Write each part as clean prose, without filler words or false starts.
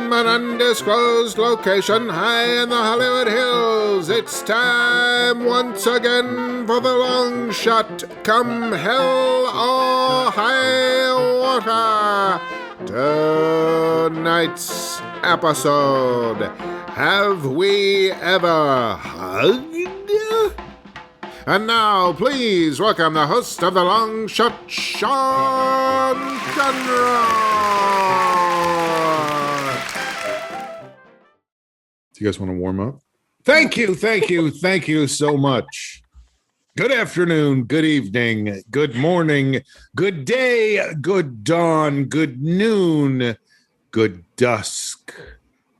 From an undisclosed location high in the Hollywood Hills, it's time once again for the long shot. Come hell or high water. Tonight's episode, Have We Ever Hugged? And now, please welcome the host of the long shot, Sean Conroy. Do you guys want to warm up? Thank you so much. Good afternoon, good evening, good morning, good day, good dawn, good noon, good dusk,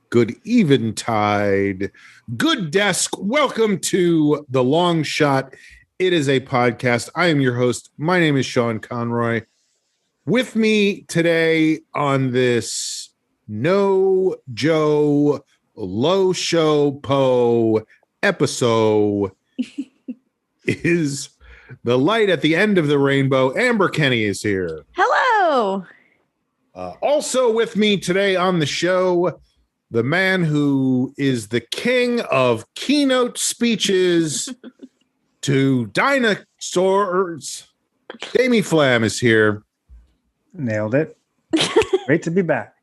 good eventide, good desk. Welcome to The Long Shot. It is a podcast. I am your host. My name is Sean Conroy. With me today on this No Joe Low Show Po episode is the light at the end of the rainbow. Amber Kenny is here. Hello. Also with me today on the show, the man who is the king of keynote speeches to dinosaurs. Jamie Flam is here. Nailed it. Great to be back.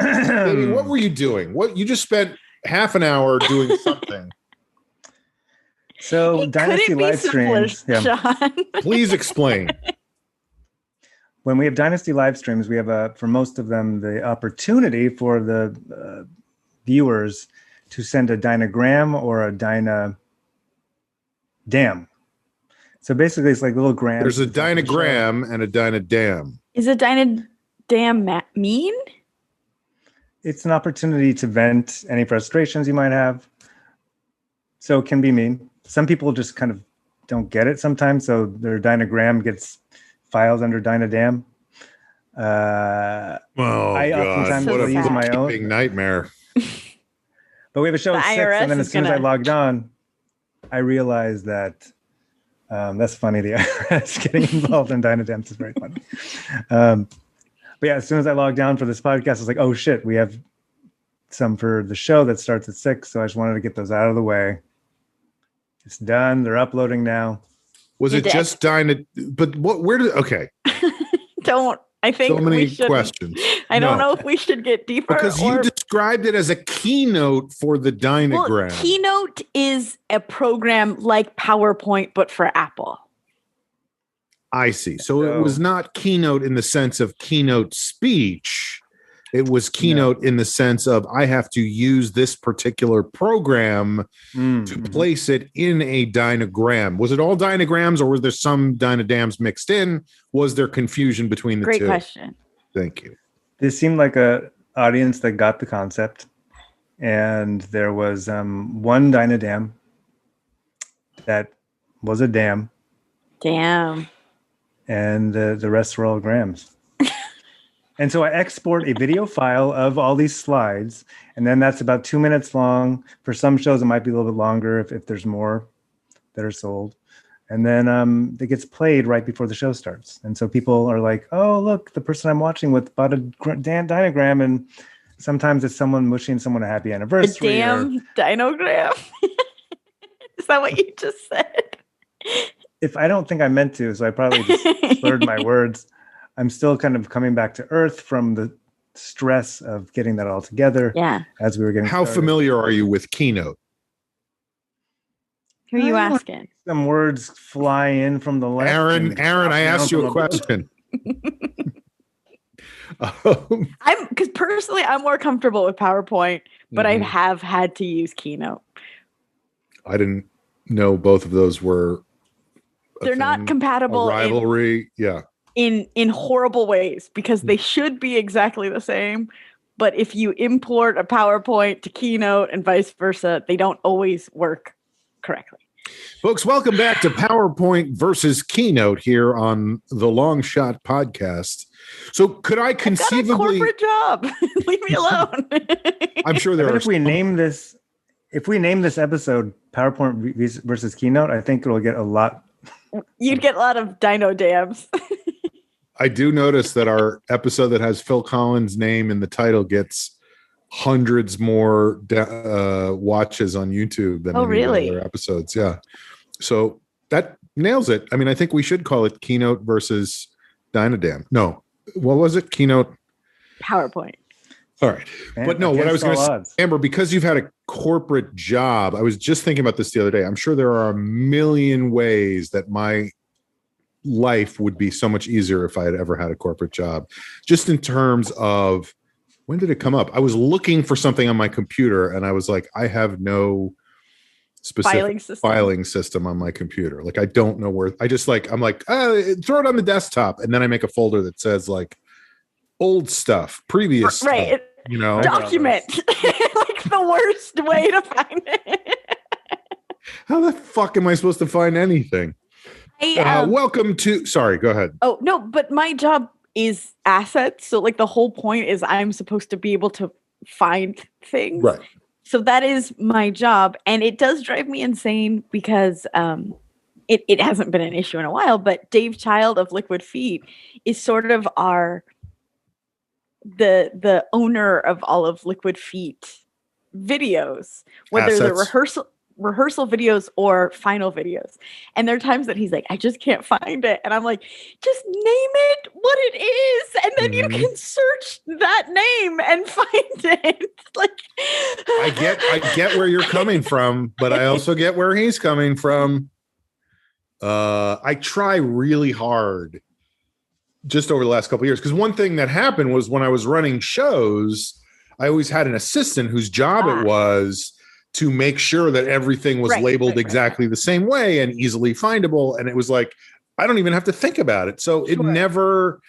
Jamie, what were you doing? What you just spent half an hour doing something. So Dynasty live streams. Yeah. Please explain. When we have Dynasty live streams, we have for most of them the opportunity for the viewers to send a dynagram or a dynadam. So basically, it's like little grams. There's a dynagram and a dynadam. Is a dynadam mean? It's an opportunity to vent any frustrations you might have. So it can be mean. Some people just kind of don't get it sometimes, so their dynagram gets filed under dynadam. Oh, I God. oftentimes What a use my own nightmare. But we have a show at 6, and then as soon as I logged on, I realized that that's funny. The IRS getting involved in dynadams is very funny. But yeah, as soon as I logged on for this podcast, I was like, oh shit, we have some for the show that starts at 6. So I just wanted to get those out of the way. It's done. They're uploading now. Was it just but okay. I think so many questions. I don't know if we should get deeper. Because you described it as a keynote for the dynagram. Well, Keynote is a program like PowerPoint, but for Apple. I see. So it was not keynote in the sense of keynote speech. It was keynote in the sense of I have to use this particular program to place it in a dynagram. Was it all dynagrams or was there some dynadams mixed in? Was there confusion between the two? Great question. Thank you. This seemed like a audience that got the concept. And there was one dynadam that was a dam. Damn. And the rest were all grams. And so I export a video file of all these slides, and then that's about 2 minutes long. For some shows, it might be a little bit longer if there's more that are sold. And then it gets played right before the show starts. And so people are like, oh, look, the person I'm watching with bought a dynagram, and sometimes it's someone wishing someone a happy anniversary. A damn dynagram? Is that what you just said? If I don't think I meant to, so I probably just slurred my words. I'm still kind of coming back to earth from the stress of getting that all together. Yeah. As we were getting How started. familiar are you with Keynote? Who are you asking? Some words fly in from the left. Aaron, I asked you a question. Because personally, I'm more comfortable with PowerPoint, but I have had to use Keynote. I didn't know both of those were. They're not compatible. Rivalry, in horrible ways, because they should be exactly the same. But if you import a PowerPoint to Keynote and vice versa, they don't always work correctly. Folks, welcome back to PowerPoint versus Keynote here on the Long Shot podcast. So could I conceivably... I've got a corporate job. Leave me alone. I'm sure there are... If we name this episode PowerPoint versus Keynote, I think it'll get a lot... You'd get a lot of dino dams. I do notice that our episode that has Phil Collins' name in the title gets hundreds more watches on YouTube than any of the other episodes. Yeah. So that nails it. I mean, I think we should call it Keynote versus Dynadam. No, what was it? Keynote PowerPoint. All right. But no, what I was going to say, Amber, because you've had a corporate job, I was just thinking about this the other day. I'm sure there are a million ways that my life would be so much easier if I had ever had a corporate job. Just in terms of, when did it come up? I was looking for something on my computer and I was like, I have no specific filing system on my computer. Like, I don't know where. I'm like, throw it on the desktop. And then I make a folder that says like old stuff, previous stuff, document. Like the worst way to find it. How the fuck am I supposed to find anything? Welcome to, sorry, go ahead. Oh, no, but my job is assets. So like the whole point is I'm supposed to be able to find things. Right. So that is my job. And it does drive me insane because it hasn't been an issue in a while, but Dave Child of Liquid Feet is sort of the owner of all of Liquid Feet videos, whether they're rehearsal videos or final videos. And there are times that he's like, I just can't find it. And I'm like, just name it what it is. And then you can search that name and find it. Like, I get where you're coming from, but I also get where he's coming from. I try really hard just over the last couple of years. Because one thing that happened was when I was running shows, I always had an assistant whose job it was to make sure that everything was labeled exactly the same way and easily findable. And it was like, I don't even have to think about it. So it never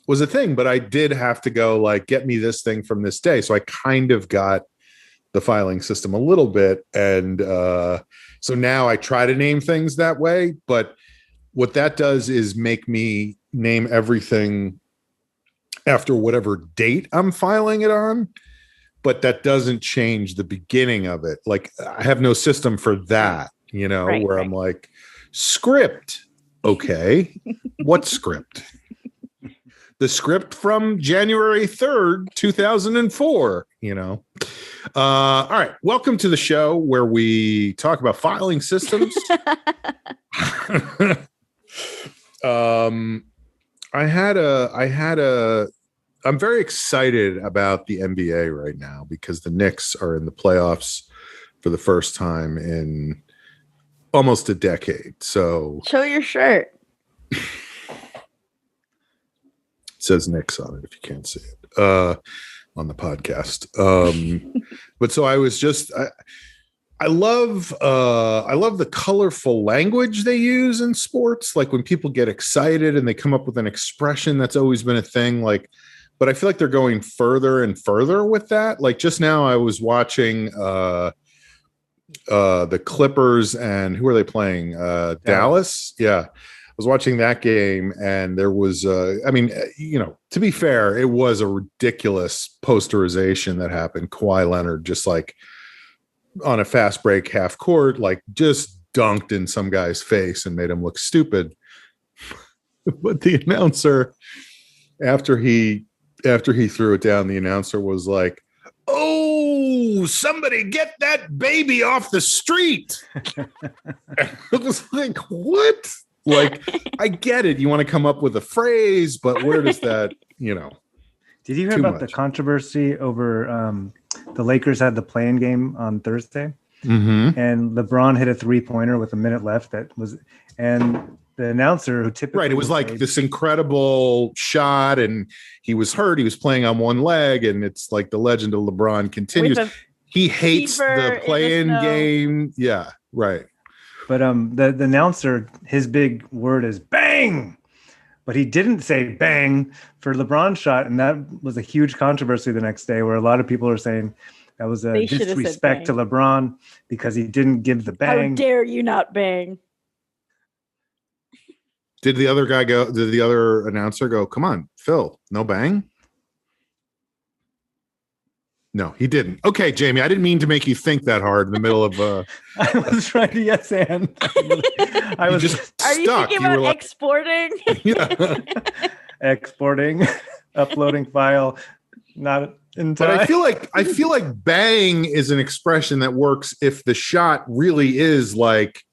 was a thing, but I did have to go like, get me this thing from this day. So I kind of got the filing system a little bit. And so now I try to name things that way. But what that does is make me name everything after whatever date I'm filing it on. But that doesn't change the beginning of it. Like, I have no system for that, where I'm like, script. Okay. What script? The script from January 3rd, 2004, All right. Welcome to the show where we talk about filing systems. I'm very excited about the NBA right now because the Knicks are in the playoffs for the first time in almost a decade. So show your shirt. It says Knicks on it if you can't see it on the podcast. But so I was just I love the colorful language they use in sports. Like when people get excited and they come up with an expression, that's always been a thing. Like, but I feel like they're going further and further with that. Like just now I was watching the Clippers and who are they playing? Dallas. Yeah. I was watching that game and there was, to be fair, it was a ridiculous posterization that happened. Kawhi Leonard just like on a fast break half court, like just dunked in some guy's face and made him look stupid. But the announcer, after he threw it down, the announcer was like, "Oh, somebody get that baby off the street." It was like, what? Like, I get it. You want to come up with a phrase, but where does that, Did you hear about the controversy over the Lakers had the play-in game on Thursday? Mm-hmm. And LeBron hit a three-pointer with a minute left. And the announcer who typically it was like this incredible shot, and he was hurt. He was playing on one leg, and it's like the legend of LeBron continues. He hates the play-in game. Yeah, right. But the announcer, his big word is bang. But he didn't say bang for LeBron's shot, and that was a huge controversy the next day where a lot of people are saying that was a disrespect to LeBron because he didn't give the bang. How dare you not bang? Did the other announcer go, "Come on, Phil, no bang"? No, he didn't. Okay, Jamie, I didn't mean to make you think that hard in the middle of I was trying to yes and. I was just Are stuck. you thinking about exporting? Yeah. Exporting, uploading file. Not But I feel like bang is an expression that works if the shot really is like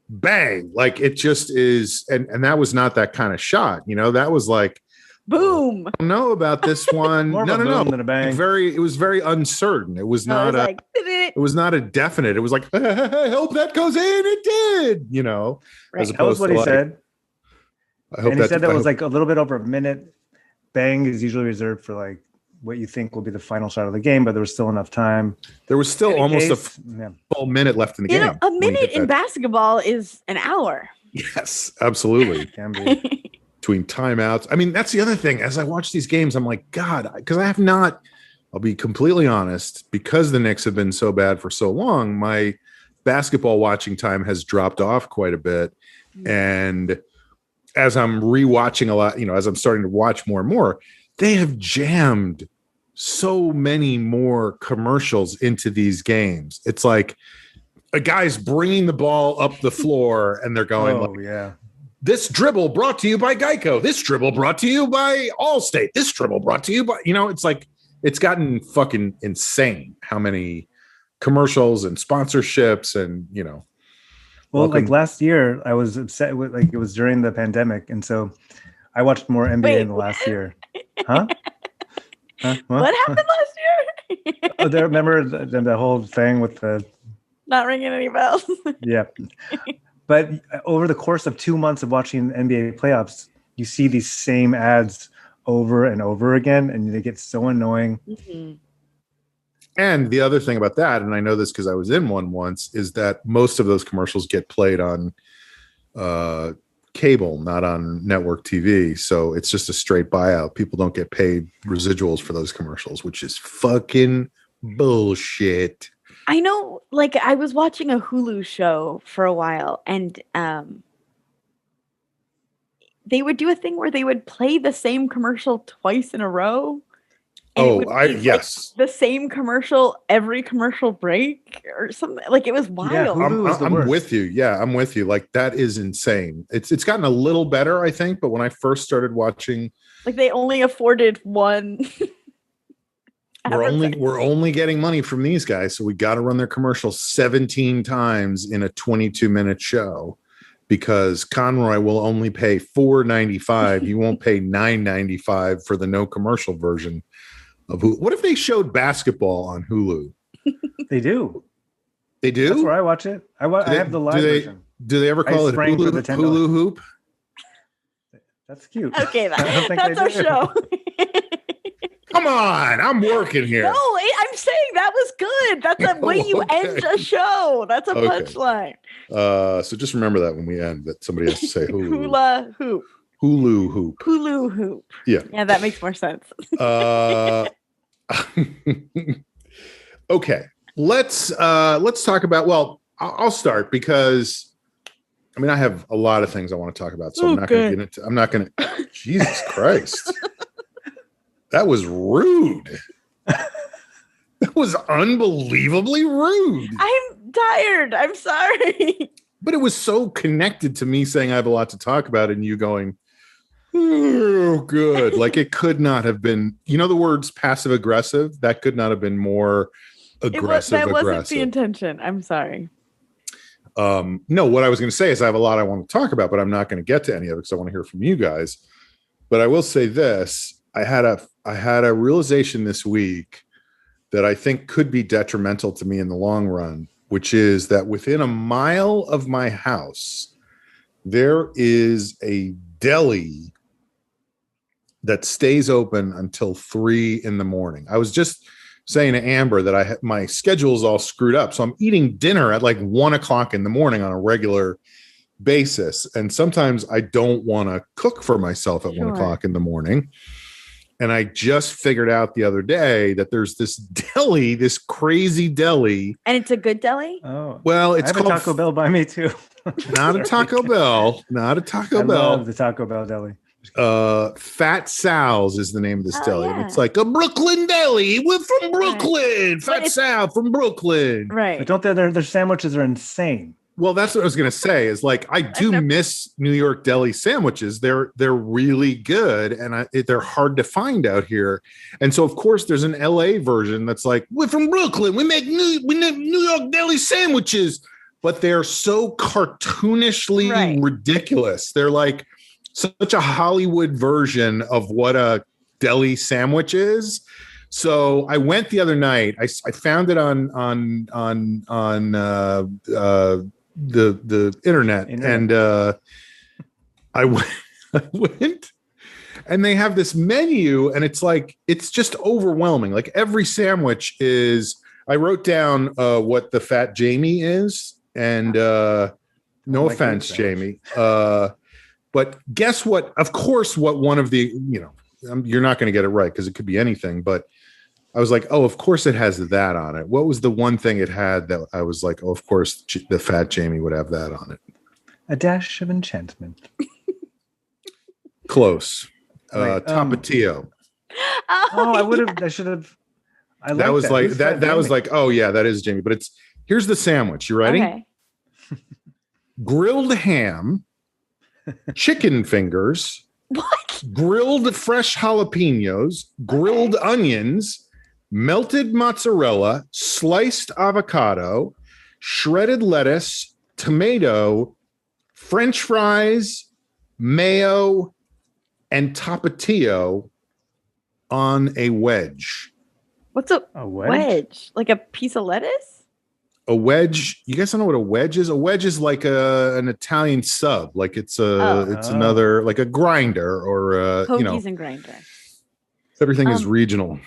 bang, like it just is, and that was not that kind of shot. That was like boom. I don't know about this one. More of a boom than a bang. It was very uncertain. It was not it was not a definite. It was like, I hope that goes in. It did, Right. That was what he said. I hope and he said that was like a little bit over a minute. Bang is usually reserved for like what you think will be the final shot of the game, but there was still enough time. There was still almost a full minute left in the game. A minute in basketball is an hour. Yes, absolutely. Can be. Between timeouts. I mean, that's the other thing. As I watch these games, I'm like, God, because I have not, I'll be completely honest, because the Knicks have been so bad for so long, my basketball watching time has dropped off quite a bit. And as I'm rewatching a lot, as I'm starting to watch more and more, they have jammed so many more commercials into these games. It's like a guy's bringing the ball up the floor and they're going, yeah. This dribble brought to you by Geico. This dribble brought to you by Allstate. This dribble brought to you by, it's like, it's gotten fucking insane how many commercials and sponsorships and, Well, like last year, I was upset with it was during the pandemic. And so I watched more NBA in the last year. Huh? What happened last year? Remember the whole thing with the... Not ringing any bells. Yeah. But over the course of 2 months of watching NBA playoffs, you see these same ads over and over again, and they get so annoying. Mm-hmm. And the other thing about that, and I know this because I was in one once, is that most of those commercials get played on cable, not on network TV. So it's just a straight buyout. People don't get paid residuals for those commercials, which is fucking bullshit. I know, like, I was watching a Hulu show for a while, and they would do a thing where they would play the same commercial twice in a row. Yes. Like, the same commercial every commercial break or something. Like, it was wild. Yeah, I'm with you. Yeah, I'm with you. Like, that is insane. It's gotten a little better, I think, but when I first started watching, like, they only afforded one. We're only getting money from these guys, so we got to run their commercials 17 times in a 22-minute show because Conroy will only pay $4.95. You won't pay $9.95 for the no commercial version of Hulu. What if they showed basketball on Hulu? They do. They do? That's where I watch it. I have the live version. Do they ever call it Hulu Hoop? That's cute. Okay, that's our show. Come on, I'm working here. No, I'm saying that was good. That's the way you end a show. That's a punchline. So just remember that when we end, that somebody has to say Hulu. Hula hoop. Hulu hoop. Hulu hoop. Yeah. Yeah, that makes more sense. Okay. Let's talk about. Well, I'll start because I have a lot of things I want to talk about. So I'm not going to get into. I'm not going to. Jesus Christ. That was rude. That was unbelievably rude. I'm tired. I'm sorry. But it was so connected to me saying I have a lot to talk about and you going, oh, good. Like it could not have been, the words passive aggressive. That could not have been more aggressive. That wasn't the intention. I'm sorry. No, what I was going to say is I have a lot I want to talk about, but I'm not going to get to any of it because I want to hear from you guys. But I will say this. I had a realization this week that I think could be detrimental to me in the long run, which is that within a mile of my house, there is a deli that stays open until 3 a.m. I was just saying to Amber that my schedule is all screwed up. So I'm eating dinner at like 1 o'clock in the morning on a regular basis. And sometimes I don't want to cook for myself at 1 o'clock in the morning. And I just figured out the other day that there's this deli, this crazy deli. And it's a good deli? Oh. Well, it's called a Taco Bell by me too. Not a Taco Bell. Not a Taco Bell. I love the Taco Bell deli. Fat Sal's is the name of this deli. Yeah. It's like a Brooklyn deli. We're from Brooklyn. Right. Fat Sal from Brooklyn. Right. But don't their sandwiches are insane. Well, that's what I was going to say is like, I do miss New York deli sandwiches. They're really good. And they're hard to find out here. And so of course there's an LA version that's like, we're from Brooklyn. We make New York deli sandwiches, but they're so cartoonishly ridiculous. They're like such a Hollywood version of what a deli sandwich is. So I went the other night. I found it on the internet. And I went, and they have this menu, and it's like it's just overwhelming. Like every sandwich is. I wrote down what the Fat Jamie is, and no offense, Jamie. But guess what? Of course, what one of the you're not going to get it right because it could be anything, but. I was like, oh, of course it has that on it. What was the one thing it had that I was like, oh, of course the Fat Jamie would have that on it? A dash of enchantment. Close. Tapatio. I should have. That was like that. That was like, oh yeah, that is Jamie. But here's the sandwich. You ready? Okay. Grilled ham, chicken fingers, grilled fresh jalapenos, grilled onions, melted mozzarella, sliced avocado, shredded lettuce, tomato, French fries, mayo, and tapatio on a wedge. What's a wedge? Like a piece of lettuce? A wedge. You guys don't know what a wedge is? A wedge is like an Italian sub. Like it's another, like a grinder or Hoagies and grinder. Everything is regional.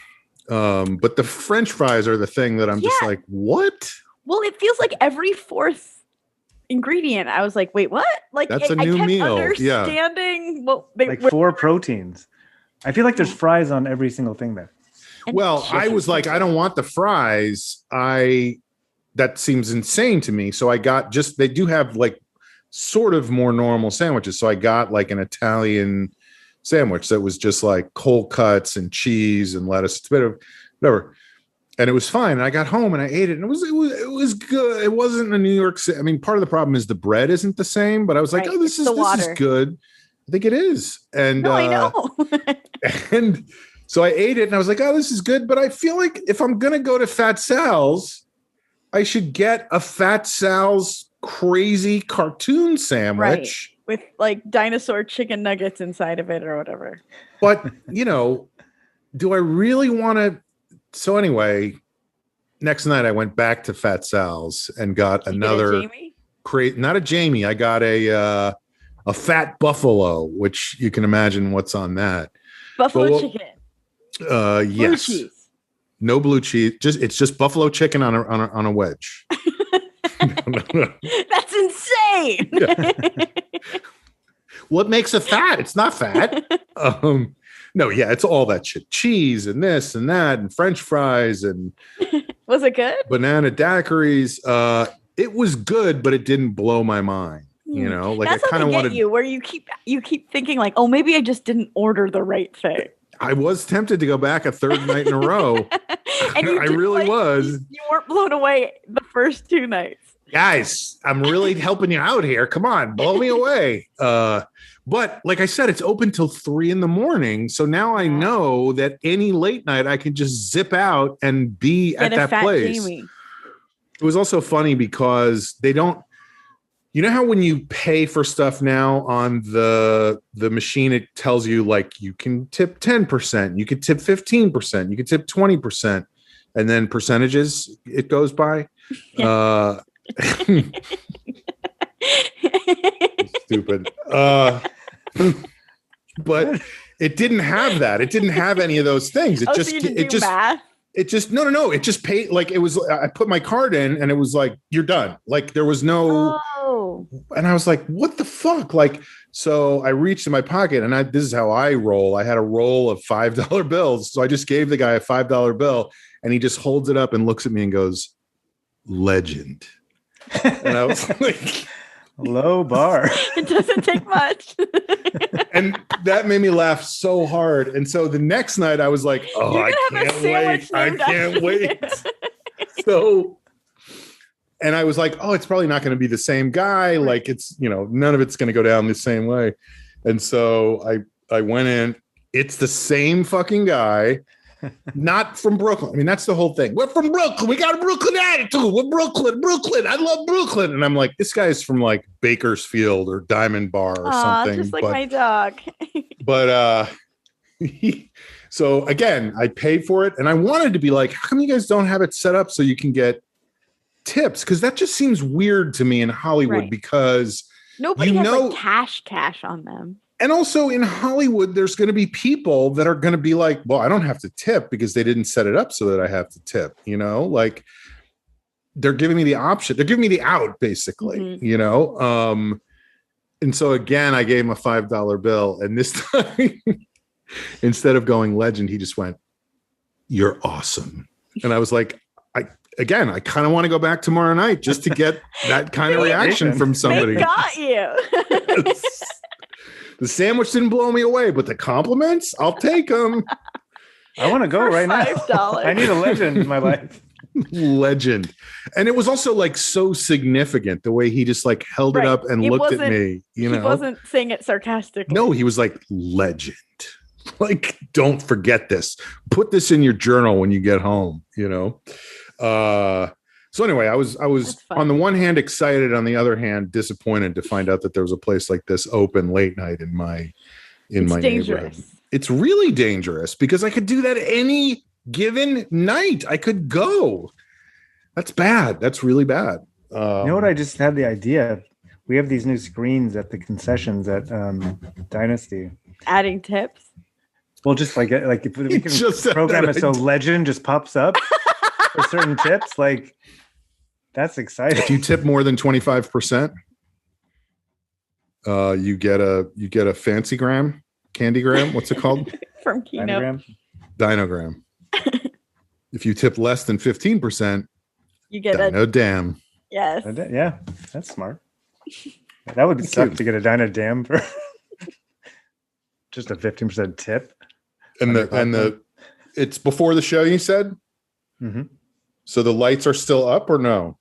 But the French fries are the thing that I'm just like, what? Well, it feels like every fourth ingredient. I was like, wait, what? Like that's a new meal. Understanding what they like 4 proteins. I feel like there's fries on every single thing there. Well, I was like, I don't want the fries. That seems insane to me. So I got they do have like sort of more normal sandwiches. So I got like an Italian sandwich that was just like cold cuts and cheese and lettuce. It's a bit of whatever. And it was fine. And I got home and I ate it, and it was good. It wasn't a New York. I mean, part of the problem is the bread isn't the same, but I was like, oh, this is good. I think it is. And no, I know. And so I ate it and I was like, oh, this is good. But I feel like if I'm going to go to Fat Sal's, I should get a Fat Sal's crazy cartoon sandwich. Right. With like dinosaur chicken nuggets inside of it or whatever. But, do I really want to? So anyway, next night I went back to Fat Sal's and got another not a Jamie. I got a fat buffalo, which you can imagine what's on that. Buffalo chicken. Yes. Blue cheese. No blue cheese. It's just buffalo chicken on a wedge. No. That's insane. Yeah. What makes it fat? It's not fat. No, yeah, it's all that shit. Cheese and this and that and French fries and was it good? Banana daiquiris. It was good, but it didn't blow my mind. Like that's I kind of wanted you where you keep thinking like, oh, maybe I just didn't order the right thing. I was tempted to go back a third night in a row. And I really was. You weren't blown away the first 2 nights. Guys, I'm really helping you out here. Come on, blow me away. But like I said, it's open till 3 a.m. So now I know that any late night I can just zip out and be at that place. Jamie. It was also funny because they don't. You know how when you pay for stuff now on the machine, it tells you like you can tip 10%, you could tip 15%, you could tip 20%, and then percentages it goes by. Yeah. Stupid. But it didn't have that. It didn't have any of those things. It just math? It just no. It just paid like it was. I put my card in and it was like, you're done. Like there was no. Oh. And I was like, what the fuck? Like, so I reached in my pocket and this is how I roll. I had a roll of $5 bills. So I just gave the guy a $5 bill and he just holds it up and looks at me and goes, legend. And I was like, low bar. It doesn't take much. And that made me laugh so hard. And so the next night I was like, oh, I can't wait. So, And I was like, oh, it's probably not going to be the same guy. Like it's, none of it's going to go down the same way. And so I went in. It's the same fucking guy, not from Brooklyn. I mean, that's the whole thing. We're from Brooklyn. We got a Brooklyn attitude. We're Brooklyn. I love Brooklyn. And I'm like, this guy's from like Bakersfield or Diamond Bar or something. Just like my dog. But so again, I paid for it and I wanted to be like, how come you guys don't have it set up so you can get tips? Because that just seems weird to me in Hollywood because nobody has like cash on them. And also in Hollywood, there's going to be people that are going to be like, well, I don't have to tip because they didn't set it up so that I have to tip, like they're giving me the option. They're giving me the out basically, and so again, I gave him a $5 bill and this time instead of going legend, he just went, you're awesome. And I was like, I kind of want to go back tomorrow night just to get that kind of reaction from somebody. They got you. The sandwich didn't blow me away, but the compliments, I'll take them. I want to go right now. $5. I need a legend in my life. Legend. And it was also like so significant the way he just like held it up and looked at me. He wasn't saying it sarcastically. No, he was like, legend. Like, don't forget this. Put this in your journal when you get home, So anyway, I was on the one hand excited, on the other hand disappointed to find out that there was a place like this open late night in my neighborhood. It's really dangerous because I could do that any given night. I could go. That's bad. That's really bad. You know what? I just had the idea. We have these new screens at the concessions at Dynasty. Adding tips. Well, just like if we can program it so legend just pops up for certain tips, like. That's exciting. If you tip more than 25%, you get a fancy gram, candygram. What's it called? From Kino. Dinogram. If you tip less than 15%, you get Dino Dam. Yes. Yeah, that's smart. That would suck to get a Dino Dam for just a 15% tip. And it's before the show, you said? Mm-hmm. So the lights are still up or no?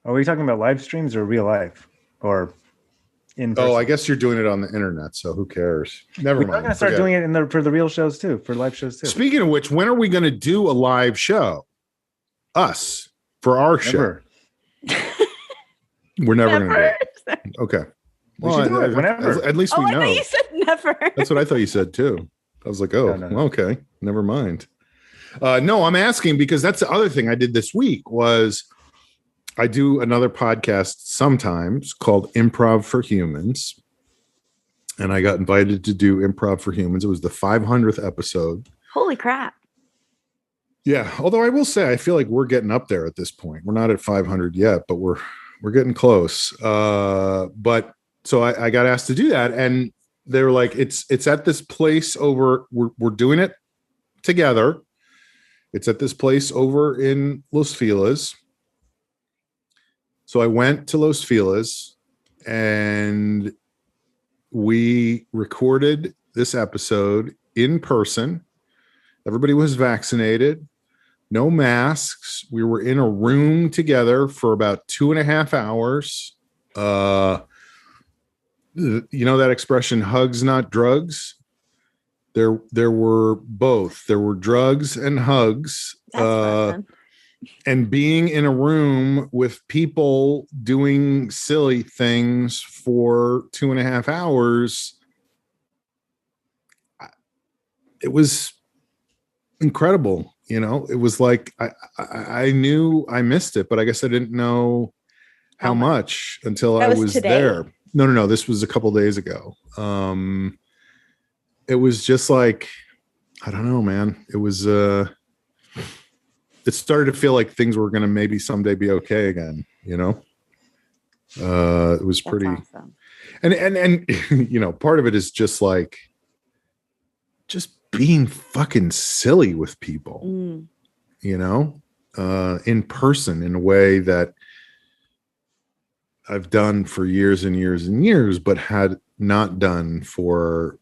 Are we talking about live streams or real life or in person? Oh, I guess you're doing it on the internet, so who cares? Never mind. We're going to start doing it for the real shows too, for live shows too. Speaking of which, when are we going to do a live show? Us for our show. We're never going to do it. Okay. Well, do it whenever. At least we know. I thought you said never. That's what I thought you said too. I was like, oh, no. Okay, never mind. No, I'm asking because that's the other thing I did this week was I do another podcast sometimes called Improv for Humans. And I got invited to do Improv for Humans. It was the 500th episode. Holy crap. Yeah. Although I will say, I feel like we're getting up there at this point. We're not at 500 yet, but we're getting close. But so I got asked to do that. And they were like, it's at this place over, we're doing it together. It's at this place over in Los Feliz. So I went to Los Feliz and we recorded this episode in person. Everybody was vaccinated, no masks. We were in a room together for about 2.5 hours. You know that expression, hugs, not drugs? There were both. There were drugs and hugs. And being in a room with people doing silly things for 2.5 hours, it was incredible. It was like I knew I missed it, but I guess I didn't know how much until I was there. No. This was a couple days ago. It was just like, I don't know, man. It was, it started to feel like things were going to maybe someday be okay again, it was pretty awesome. And part of it is just like, just being fucking silly with people, in person in a way that I've done for years and years and years, but had not done for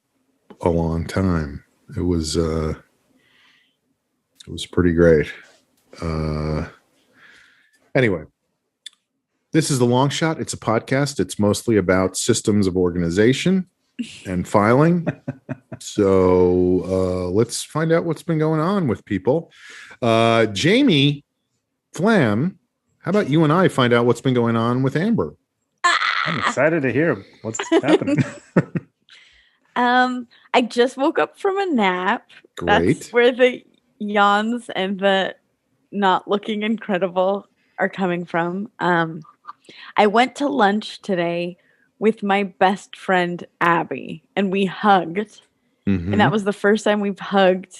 a long time. It was pretty great. Anyway, This is The Long Shot. It's a podcast. It's mostly about systems of organization and filing. So let's find out what's been going on with people. Jamie Flam, how about you and I find out what's been going on with Amber? I'm excited to hear what's happening. I just woke up from a nap. Great. That's where the yawns and the not looking incredible are coming from. I went to lunch today with my best friend Abby, and we hugged. Mm-hmm. And that was the first time we've hugged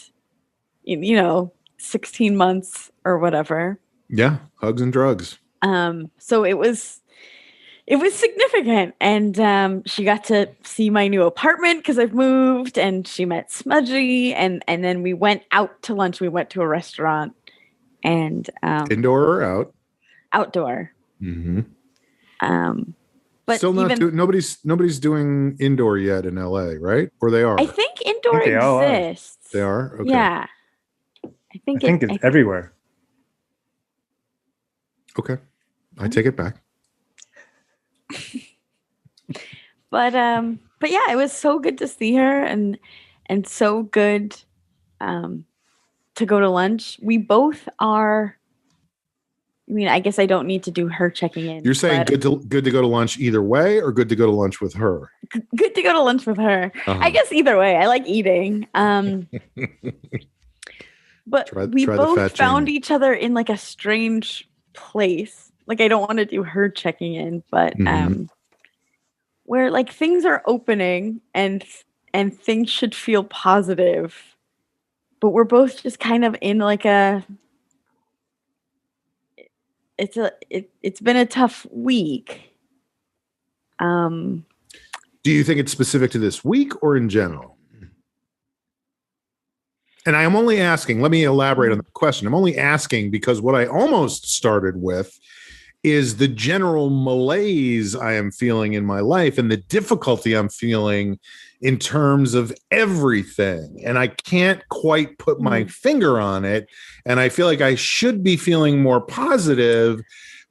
in, 16 months or whatever. Yeah, hugs and drugs. So it was significant. And she got to see my new apartment because I've moved, and she met Smudgy, and then we went out to lunch. We went to a restaurant, and indoor or out? Outdoor. Mm-hmm. But still not nobody's doing indoor yet in LA, right? Or they are? I think indoor exists. They are? Okay. Yeah. I think it's everywhere. Okay. I take it back. But yeah, it was so good to see her and so good to go to lunch. We both are. I mean, I guess I don't need to do her checking in. You're saying good to go to lunch either way, or good to go to lunch with her? Good to go to lunch with her. Uh-huh. I guess either way. I like eating. But we both found each other in like a strange place. Like, I don't want to do her checking in, but where like things are opening and things should feel positive, but we're both just kind of in like it's been a tough week. Do you think it's specific to this week or in general? And I am only asking, let me elaborate on the question. I'm only asking because what I almost started with is the general malaise I am feeling in my life and the difficulty I'm feeling in terms of everything. And I can't quite put my finger on it. And I feel like I should be feeling more positive,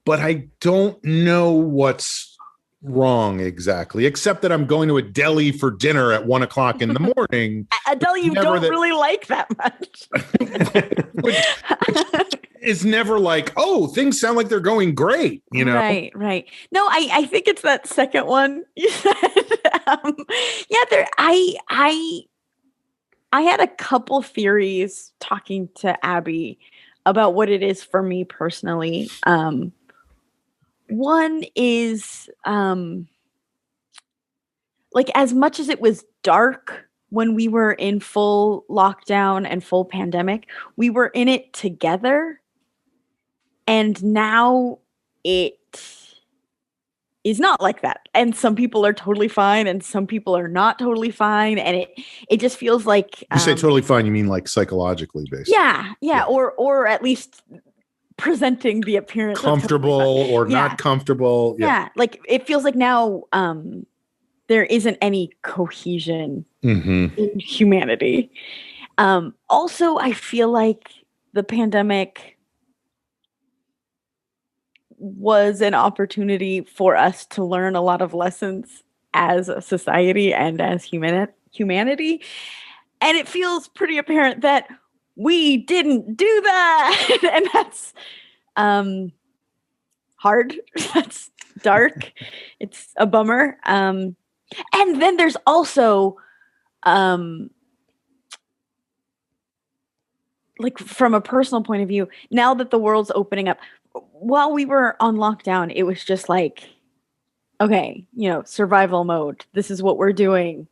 but I don't know what's wrong exactly, except that I'm going to a deli for dinner at 1 o'clock in the morning. A deli you don't really like that much. which is never like, oh, things sound like they're going great, Right. No, I think it's that second one you said. I had a couple theories talking to Abby about what it is for me personally. One is like, as much as it was dark when we were in full lockdown and full pandemic, we were in it together. And now it is not like that. And some people are totally fine and some people are not totally fine. And it just feels like you say totally fine, you mean like psychologically based. Yeah. Or at least presenting the appearance comfortable or not comfortable. Yeah. Like it feels like now there isn't any cohesion in humanity. Also, I feel like the pandemic was an opportunity for us to learn a lot of lessons as a society and as humanity. And it feels pretty apparent that we didn't do that. And that's hard. That's dark. It's a bummer. And then there's also like, from a personal point of view, now that the world's opening up, while we were on lockdown, it was just like, okay, survival mode. This is what we're doing.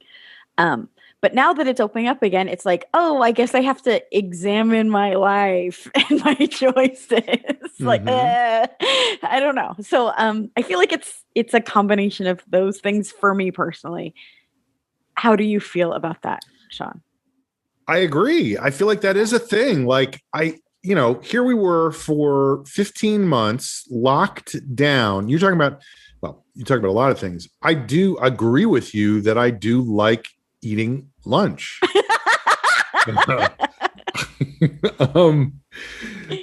But now that it's opening up again, it's like, oh, I guess I have to examine my life and my choices. Like, I don't know. So I feel like it's a combination of those things for me personally. How do you feel about that, Sean? I agree. I feel like that is a thing. Like here we were for 15 months locked down. You talk about a lot of things. I do agree with you that I do like eating lunch.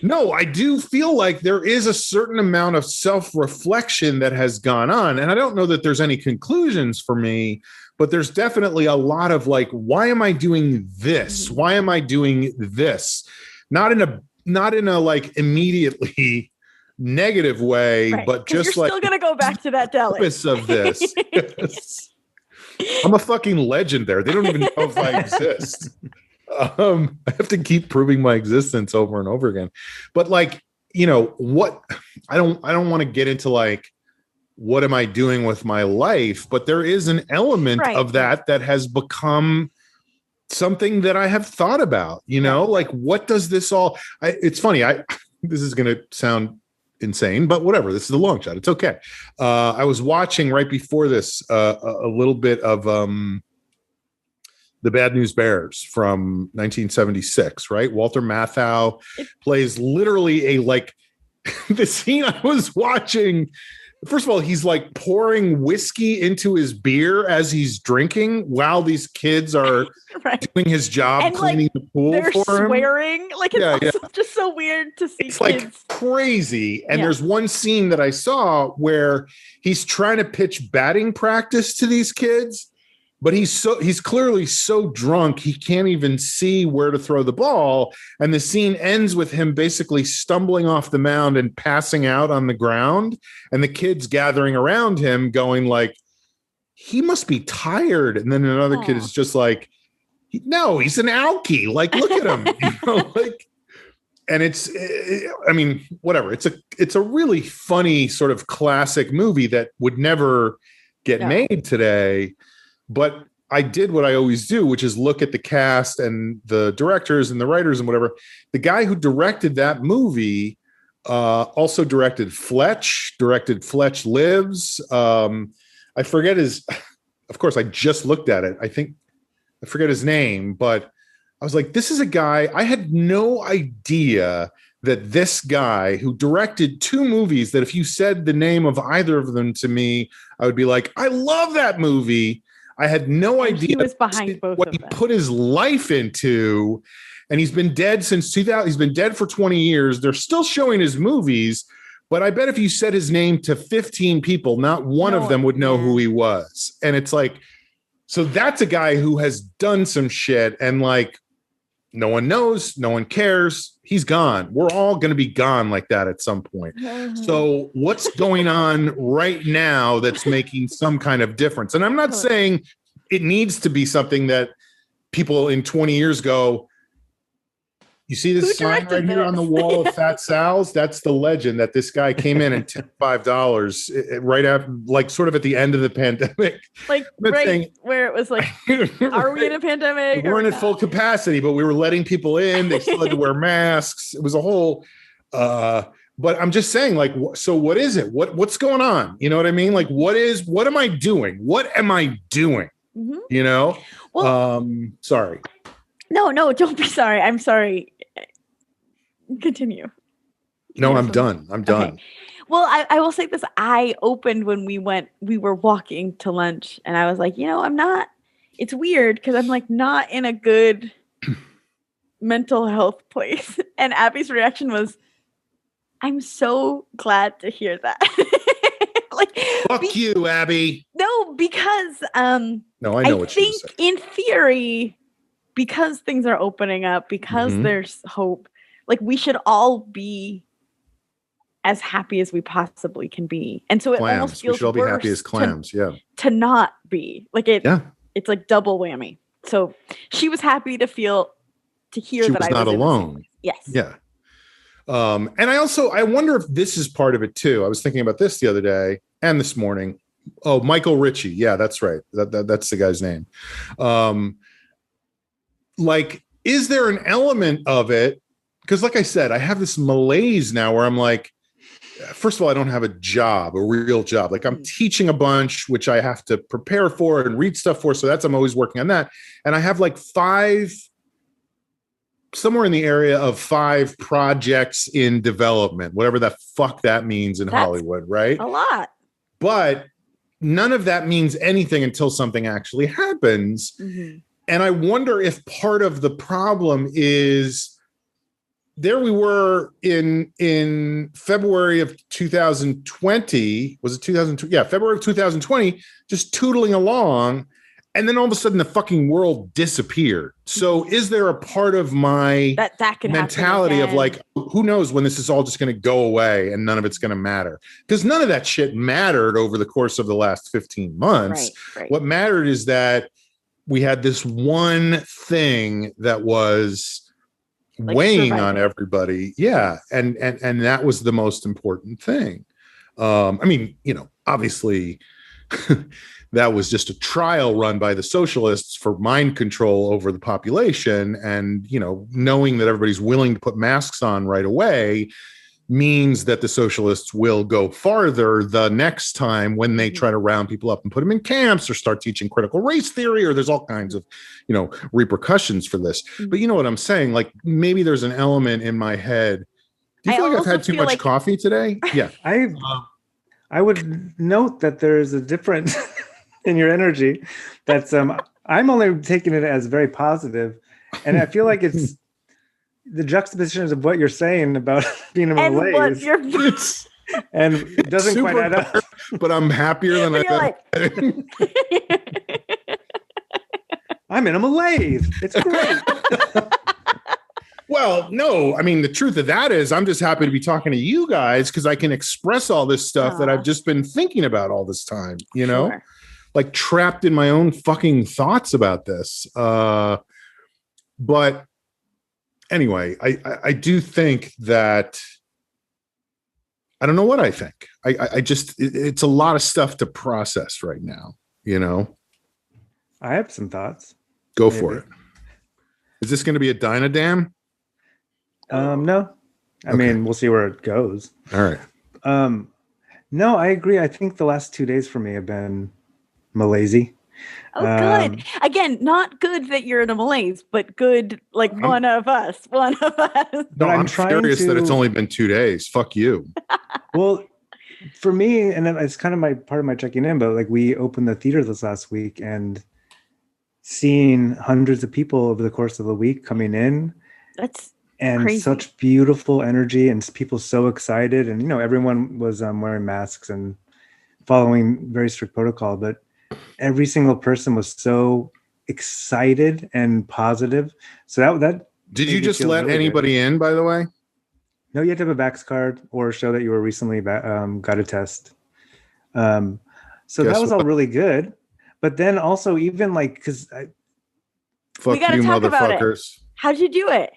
No, I do feel like there is a certain amount of self-reflection that has gone on. And I don't know that there's any conclusions for me, but there's definitely a lot of like, why am I doing this? Why am I doing this? Not in a like immediately negative way, right. but just you're like still gonna go back to that deli. Purpose of this. Yes. I'm a fucking legend there. They don't even know if I exist. I have to keep proving my existence over and over again. But like, what I don't want to get into like, what am I doing with my life? But there is an element of that has become something that I have thought about, like, what does this all, it's funny. This is going to sound insane, but whatever. This is a long shot. It's okay. I was watching right before this, a little bit of, The Bad News Bears from 1976, right? Walter Matthau plays literally the scene I was watching. First of all, he's like pouring whiskey into his beer as he's drinking while these kids are doing his job and cleaning the pool they're for him. Swearing. Like, it's just so weird to see it's kids. Like crazy. And there's one scene that I saw where he's trying to pitch batting practice to these kids, but he's clearly so drunk he can't even see where to throw the ball. And the scene ends with him basically stumbling off the mound and passing out on the ground, and the kids gathering around him going like, he must be tired. And then another kid is just like, no, he's an alkie. Like, look at him. And I mean, whatever. It's a really funny sort of classic movie that would never get made today. But I did what I always do, which is look at the cast and the directors and the writers and whatever. The guy who directed that movie also directed Fletch Lives. I forget of course, I just looked at it. I forget his name, but I was like, this is a guy. I had no idea that this guy who directed two movies that if you said the name of either of them to me, I would be like, I love that movie. I had no idea he was behind both what of he them. Put his life into, and he's been dead since 2000. He's been dead for 20 years. They're still showing his movies, but I bet if you said his name to 15 people, not one of them would know who he was. And it's like, so that's a guy who has done some shit, and like, no one knows, no one cares. He's gone. We're all going to be gone like that at some point. So what's going on right now that's making some kind of difference? And I'm not saying it needs to be something that people in 20 years go, you see this sign right here on the wall of Fat Sal's? That's the legend that this guy came in and tipped $5 right after, like sort of at the end of the pandemic. Like where it was like, are we in a pandemic? We weren't at full capacity, but we were letting people in. They still had to wear masks. It was a whole, but I'm just saying, like, so what is it? What's going on? You know what I mean? Like, what am I doing? What am I doing? Mm-hmm. Well, sorry. No, don't be sorry. I'm sorry. Continue. No, I'm done. I'm done. Okay. Well, I will say this. I opened when we were walking to lunch, and I was like, it's weird because I'm like not in a good mental health place. And Abby's reaction was, I'm so glad to hear that. Like, fuck you, Abby. No, because no, I know what you think in theory, because things are opening up, because there's hope, like we should all be as happy as we possibly can be. And so it almost feels we should all be happy as clams, to not be. Like it's like double whammy. So she was happy to hear she that was I not was alone. Yes. Yeah. And I wonder if this is part of it too. I was thinking about this the other day and this morning. Oh, Michael Ritchie. Yeah, that's right. That's the guy's name. Like, is there an element of it? Because like I said, I have this malaise now where I'm like, first of all, I don't have a real job. Like I'm teaching a bunch, which I have to prepare for and read stuff for. So I'm always working on that. And I have like somewhere in the area of 5 projects in development, whatever the fuck that means in Hollywood, right? A lot. But none of that means anything until something actually happens. Mm-hmm. And I wonder if part of the problem is there we were in February of 2020. Was it 2020? Yeah, February of 2020, just tootling along. And then all of a sudden the fucking world disappeared. So is there a part of my that could mentality of like, who knows when this is all just going to go away and none of it's going to matter? Because none of that shit mattered over the course of the last 15 months. Right. What mattered is that we had this one thing that was like weighing on everybody. Yeah. And that was the most important thing. I mean, obviously that was just a trial run by the socialists for mind control over the population. And, knowing that everybody's willing to put masks on right away means that the socialists will go farther the next time when they try to round people up and put them in camps or start teaching critical race theory, or there's all kinds of, repercussions for this. But you know what I'm saying? Like maybe there's an element in my head. Do you feel like I've had too much coffee today? Yeah. I would note that there is a difference in your energy. That's I'm only taking it as very positive, and I feel like it's the juxtaposition of what you're saying about being a malaise, and it doesn't quite add up. But I'm happier than I thought. I'm in a malaise. It's great. Well, no, I mean, the truth of that is I'm just happy to be talking to you guys because I can express all this stuff that I've just been thinking about all this time, like trapped in my own fucking thoughts about this. But anyway, I do think that I don't know what I think. I just, it's a lot of stuff to process right now, I have some thoughts. Go for it. Is this going to be a Dynadam? No. I mean, we'll see where it goes. All right. No, I agree. I think the last 2 days for me have been malaisey. Oh, good. Again, not good that you're in a malaise, but good, like one of us. No, I'm furious that it's only been 2 days. Fuck you. Well, for me, and it's kind of part of my checking in, but like we opened the theater this last week and seeing hundreds of people over the course of the week coming in. That's and crazy. Such beautiful energy and people so excited. And, everyone was wearing masks and following very strict protocol, but every single person was so excited and positive. So that did you just let really anybody good. In, by the way? No, you have to have a Vax card or show that you were recently got a test. So Guess that was all really good. But then also even like, because fuck we gotta you, talk motherfuckers. About it. How'd you do it?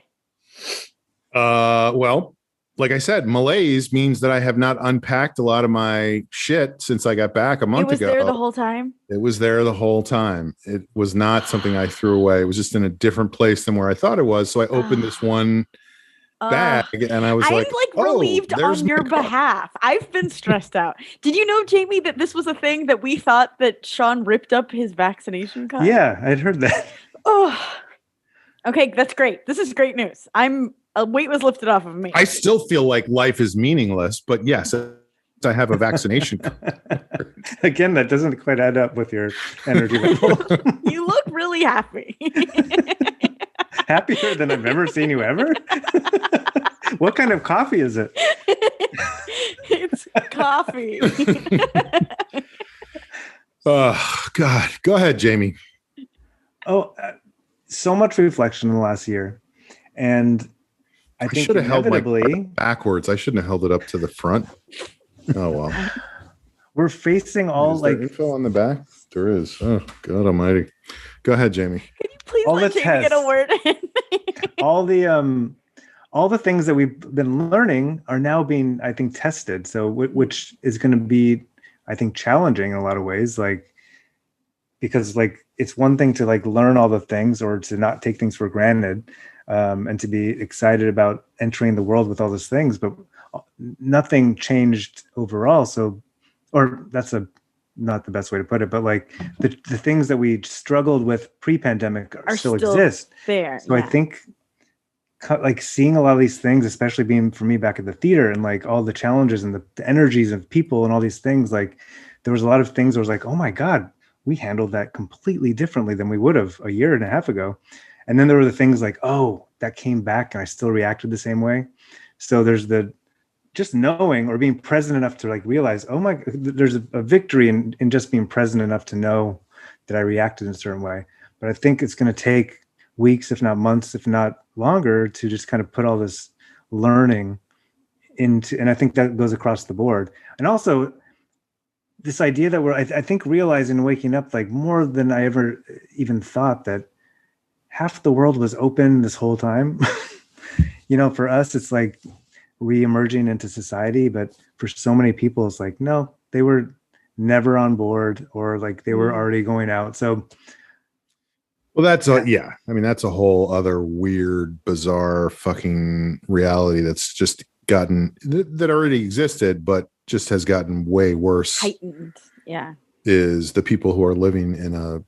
Well, like I said, malaise means that I have not unpacked a lot of my shit since I got back a month ago. It was there the whole time? It was there the whole time. It was not something I threw away. It was just in a different place than where I thought it was. So I opened this one bag and I was I'm relieved on your behalf. I've been stressed out. Did you know, Jamie, that this was a thing that we thought that Sean ripped up his vaccination card? Yeah, I'd heard that. Oh, okay. That's great. This is great news. A weight was lifted off of me. I still feel like life is meaningless, but yes, I have a vaccination card. Again, that doesn't quite add up with your energy level. You look really happy. Happier than I've ever seen you ever? What kind of coffee is it? It's coffee. Oh, God. Go ahead, Jamie. Oh, so much reflection in the last year. And I think should have held my backwards. I shouldn't have held it up to the front. Oh, well. We're facing all is there info on the back? There is. Oh, God almighty. Go ahead, Jamie. Can you please let Jamie get a word in? all the things that we've been learning are now being, I think, tested. So which is going to be, I think, challenging in a lot of ways. Like, because like, it's one thing to like learn all the things or to not take things for granted. And to be excited about entering the world with all those things, but nothing changed overall. So, or that's not the best way to put it, but like the things that we struggled with pre-pandemic still exist. There. So I think like seeing a lot of these things, especially being for me back at the theater and like all the challenges and the energies of people and all these things, like there was a lot of things I was like, oh my God, we handled that completely differently than we would have a year and a half ago. And then there were the things like, oh, that came back and I still reacted the same way. So there's the just knowing or being present enough to like realize, oh my, there's a victory in just being present enough to know that I reacted in a certain way. But I think it's going to take weeks, if not months, if not longer, to just kind of put all this learning into, and I think that goes across the board. And also this idea that I think realizing and waking up like more than I ever even thought that half the world was open this whole time. For us, it's like re-emerging into society, but for so many people, it's like, no, they were never on board or like they were already going out. So, well, that's that's a whole other weird, bizarre fucking reality that's just gotten that already existed, but just has gotten way worse. Heightened. Yeah. Is the people who are living in a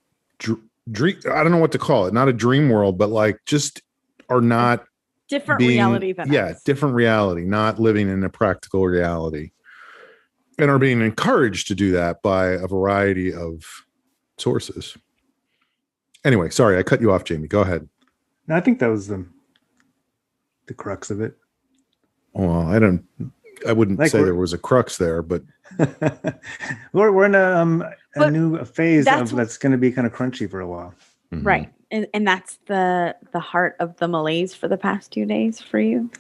dream, I don't know what to call it, not a dream world, but like just are not different reality than us. Different reality, not living in a practical reality, and are being encouraged to do that by a variety of sources. Anyway, sorry, I cut you off, Jamie. Go ahead. No, I think that was the crux of it. Well, I wouldn't like say there was a crux there, but we're in a new phase that's going to be kind of crunchy for a while. Mm-hmm. Right. And that's the heart of the malaise for the past 2 days for you?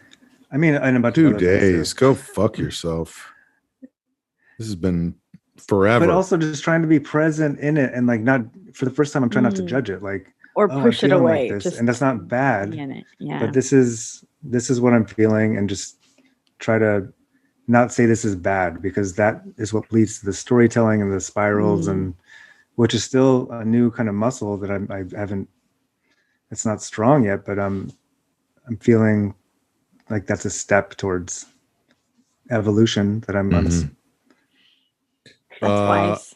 I mean, in about 2 days. Go fuck yourself. This has been forever. But also just trying to be present in it and like not, for the first time, I'm trying not to judge it. Like, or push it away. Like and that's not bad. Yeah. But this is what I'm feeling, and just try to not say this is bad, because that is what leads to the storytelling and the spirals, and which is still a new kind of muscle that I haven't, it's not strong yet, but I'm feeling like that's a step towards evolution that I'm That's wise.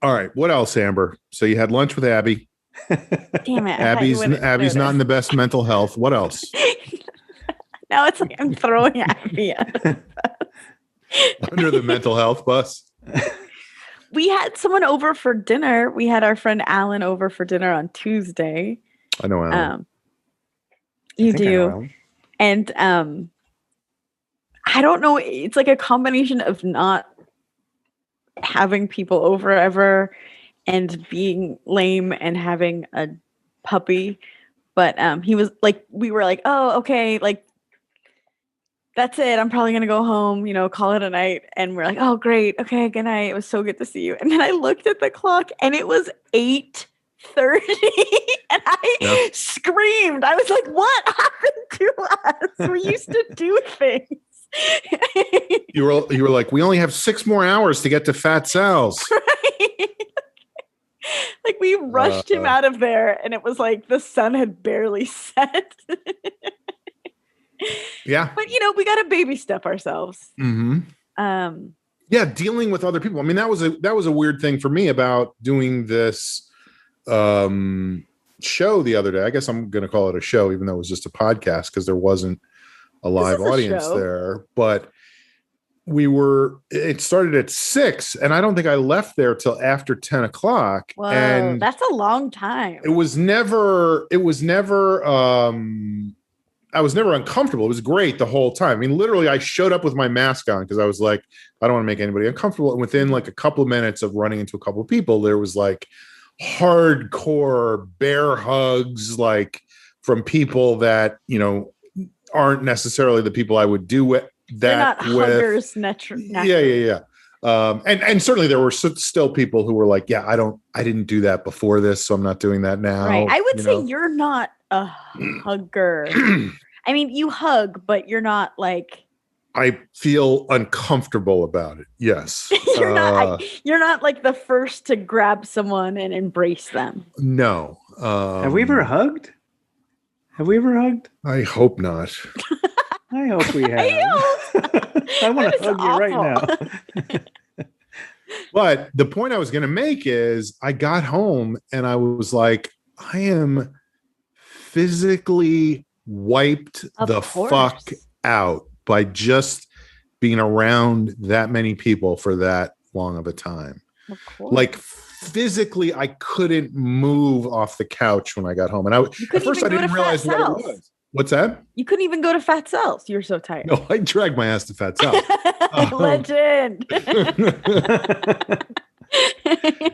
All right. What else, Amber? So you had lunch with Abby. Damn it. Abby's not in the best mental health. What else? Now it's like I'm throwing Abby under the mental health bus. We had someone over for dinner. We had our friend Alan over for dinner on Tuesday. I know Alan. You do. And I don't know. It's like a combination of not having people over ever and being lame and having a puppy. But he was like, we were like, oh, okay, like, that's it. I'm probably going to go home, call it a night. And we're like, oh, great. Okay, good night. It was so good to see you. And then I looked at the clock and it was 8:30 and I screamed. I was like, what happened to us? We used to do things. You were like, we only have 6 more hours to get to Fat Sal's. Right? Like we rushed him out of there and it was like the sun had barely set. Yeah. But we got to baby step ourselves. Mm-hmm. Yeah, dealing with other people. I mean, that was a weird thing for me about doing this show the other day. I guess I'm going to call it a show, even though it was just a podcast, because there wasn't a live audience there. But it started at 6, and I don't think I left there till after 10 o'clock. Whoa, and that's a long time. I was never uncomfortable. It was great the whole time. I mean, literally, I showed up with my mask on because I was like, I don't want to make anybody uncomfortable. And within like a couple of minutes of running into a couple of people, there was like hardcore bear hugs, like from people that, aren't necessarily the people I would do that They're not huggers naturally. Yeah. And certainly there were still people who were like, yeah, I didn't do that before this, so I'm not doing that now. Right. I would say you're not a hugger. I mean, you hug, but you're not like. I feel uncomfortable about it. Yes. You're not like the first to grab someone and embrace them. No. Have we ever hugged? I hope not. I hope we have. I want to hug you right now. But the point I was going to make is I got home and I was like, I am physically wiped fuck out by just being around that many people for that long of a time. Of course. Like physically, I couldn't move off the couch when I got home. And at first I didn't realize what it was. What's that? You couldn't even go to Fat Sal's. You were so tired. No, I dragged my ass to Fat Sal's. Legend.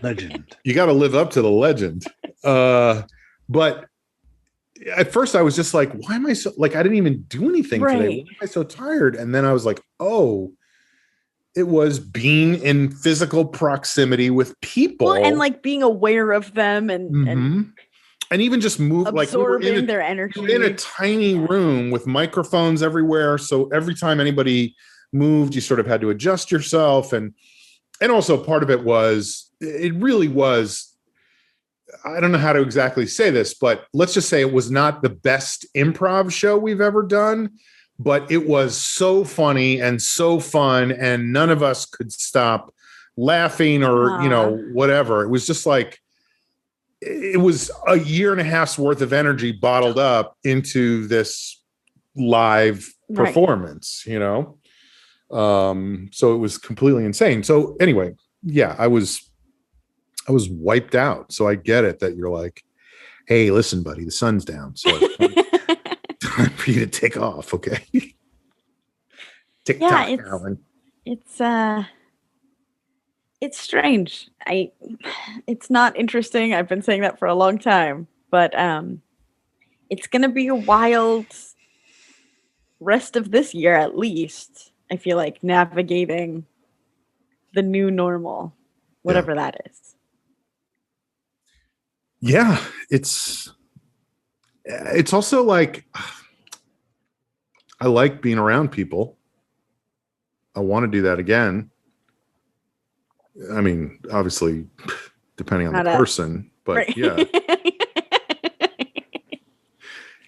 Legend. You got to live up to the legend. But at first I was just like, why am I so, like, I didn't even do anything today. Why am I so tired? And then I was like, oh, it was being in physical proximity with people. Well, and like being aware of them and even just move, absorbing like their energy. We were in a tiny room with microphones everywhere. So every time anybody moved, you sort of had to adjust yourself. And also part of it really was, I don't know how to exactly say this, but let's just say it was not the best improv show we've ever done, but it was so funny and so fun, and none of us could stop laughing or, whatever. It was just like, it was a year and a half's worth of energy bottled up into this live performance, so it was completely insane. So anyway, yeah, I was wiped out. So I get it that you're like, hey, listen, buddy, the sun's down. So time for you to take off. Okay. TikTok, Alan. It's strange. It's not interesting. I've been saying that for a long time, but it's going to be a wild rest of this year, at least. I feel like navigating the new normal, whatever that is. Yeah, it's also like, I like being around people. I want to do that again. I mean, obviously, depending on the person, but yeah.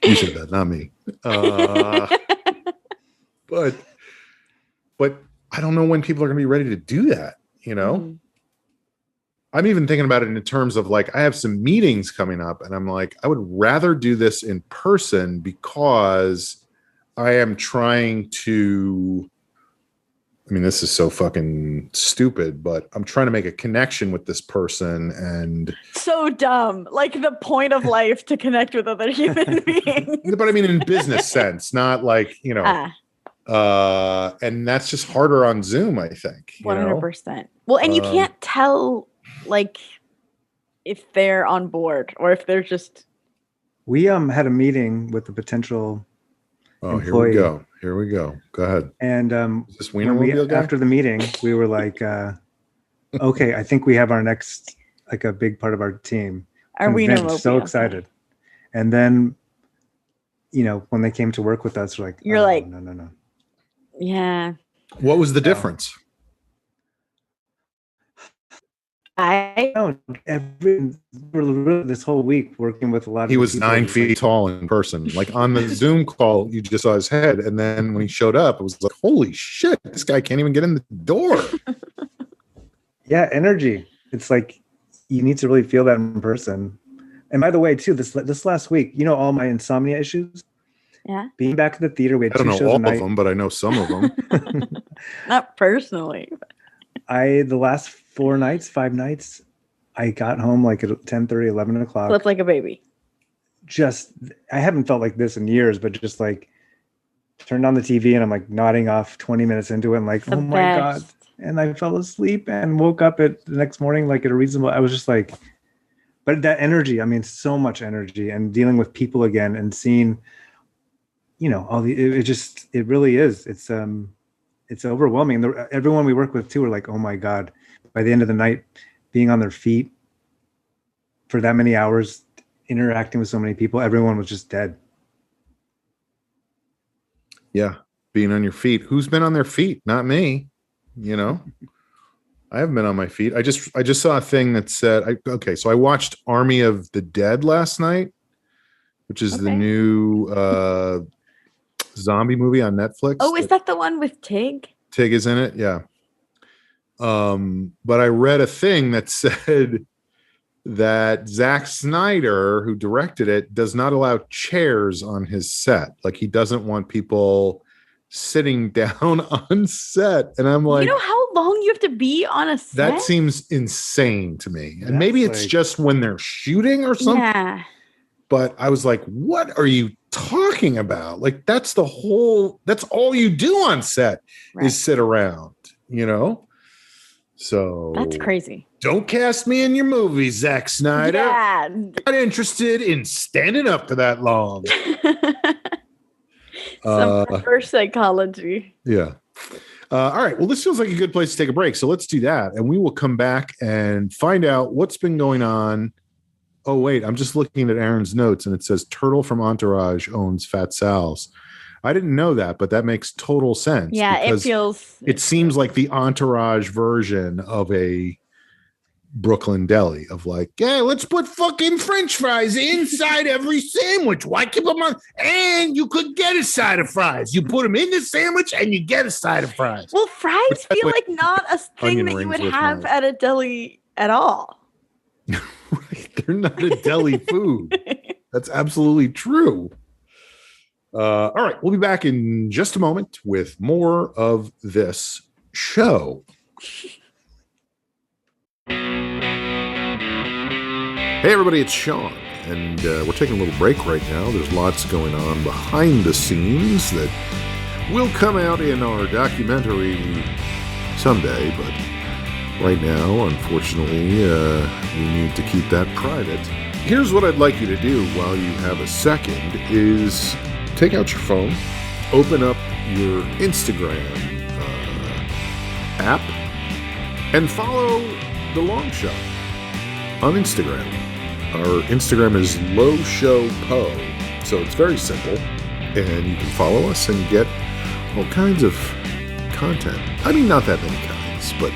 You said that, not me. But I don't know when people are going to be ready to do that, Mm. I'm even thinking about it in terms of like, I have some meetings coming up and I'm like, I would rather do this in person because I am trying to, I mean, this is so fucking stupid, but I'm trying to make a connection with this person and so dumb. Like the point of life to connect with other human beings. But I mean, in business sense, not like, and that's just harder on Zoom, I think. 100%. Well, and you can't tell like if they're on board or if they're just. We had a meeting with the potential employee. Here we go. Go ahead. And after the meeting, we were like, okay, I think we have our next, like a big part of our team. Our Wiener so excited. And then, when they came to work with us, we're like, you're like, no. Yeah. What was the difference? This whole week working with a lot of he was 9 feet tall in person. Like on the Zoom call, you just saw his head, and then when he showed up, it was like, holy shit, this guy can't even get in the door. Yeah, energy. It's like you need to really feel that in person. And by the way, too, this last week, all my insomnia issues. Yeah. Being back at the theater, we had 2 shows a night. I don't know all of them, but I know some of them. Not personally. The last 5 nights, I got home like at 10:30, 11 o'clock. Slept like a baby. I haven't felt like this in years, but just like turned on the TV and I'm like nodding off 20 minutes into it and like, oh my God. And I fell asleep and woke up the next morning like at a reasonable, I was just like, but that energy, I mean, so much energy and dealing with people again and seeing, it really is. It's overwhelming. Everyone we work with too are like, oh my God, by the end of the night, being on their feet for that many hours, interacting with so many people, everyone was just dead. Yeah. Being on your feet. Who's been on their feet? Not me. I haven't been on my feet. I just saw a thing that said, so I watched Army of the Dead last night, which is the new zombie movie on Netflix. Oh, is that the one with Tig? Tig is in it, yeah. But I read a thing that said that Zack Snyder, who directed it, does not allow chairs on his set. Like he doesn't want people sitting down on set. And I'm like, how long you have to be on a set? That seems insane to me. And maybe it's just when they're shooting or something. Yeah. But I was like, what are you talking about? Like, that's all you do on set is sit around, So that's crazy. Don't cast me in your movies, Zack Snyder. Yeah. Not interested in standing up for that long. Some reverse psychology. Yeah. All right. Well, this feels like a good place to take a break. So let's do that. And we will come back and find out what's been going on. Oh, wait. I'm just looking at Aaron's notes and it says Turtle from Entourage owns Fat Sal's. I didn't know that, but that makes total sense. Yeah, it seems like the Entourage version of a Brooklyn deli of like, yeah, let's put fucking French fries inside every sandwich. Why keep them on? And you could get a side of fries. You put them in the sandwich and you get a side of fries. Well, fries feel like not a thing that you would have at a deli at all. Right. They're not a deli food. That's absolutely true. All right. We'll be back in just a moment with more of this show. Hey, everybody, it's Sean, and we're taking a little break right now. There's lots going on behind the scenes that will come out in our documentary someday, but right now, unfortunately, we need to keep that private. Here's what I'd like you to do while you have a second is take out your phone, open up your Instagram app, and follow The Long Show on Instagram. Our Instagram is lowshowpo, so it's very simple, and you can follow us and get all kinds of content. I mean, not that many kinds, but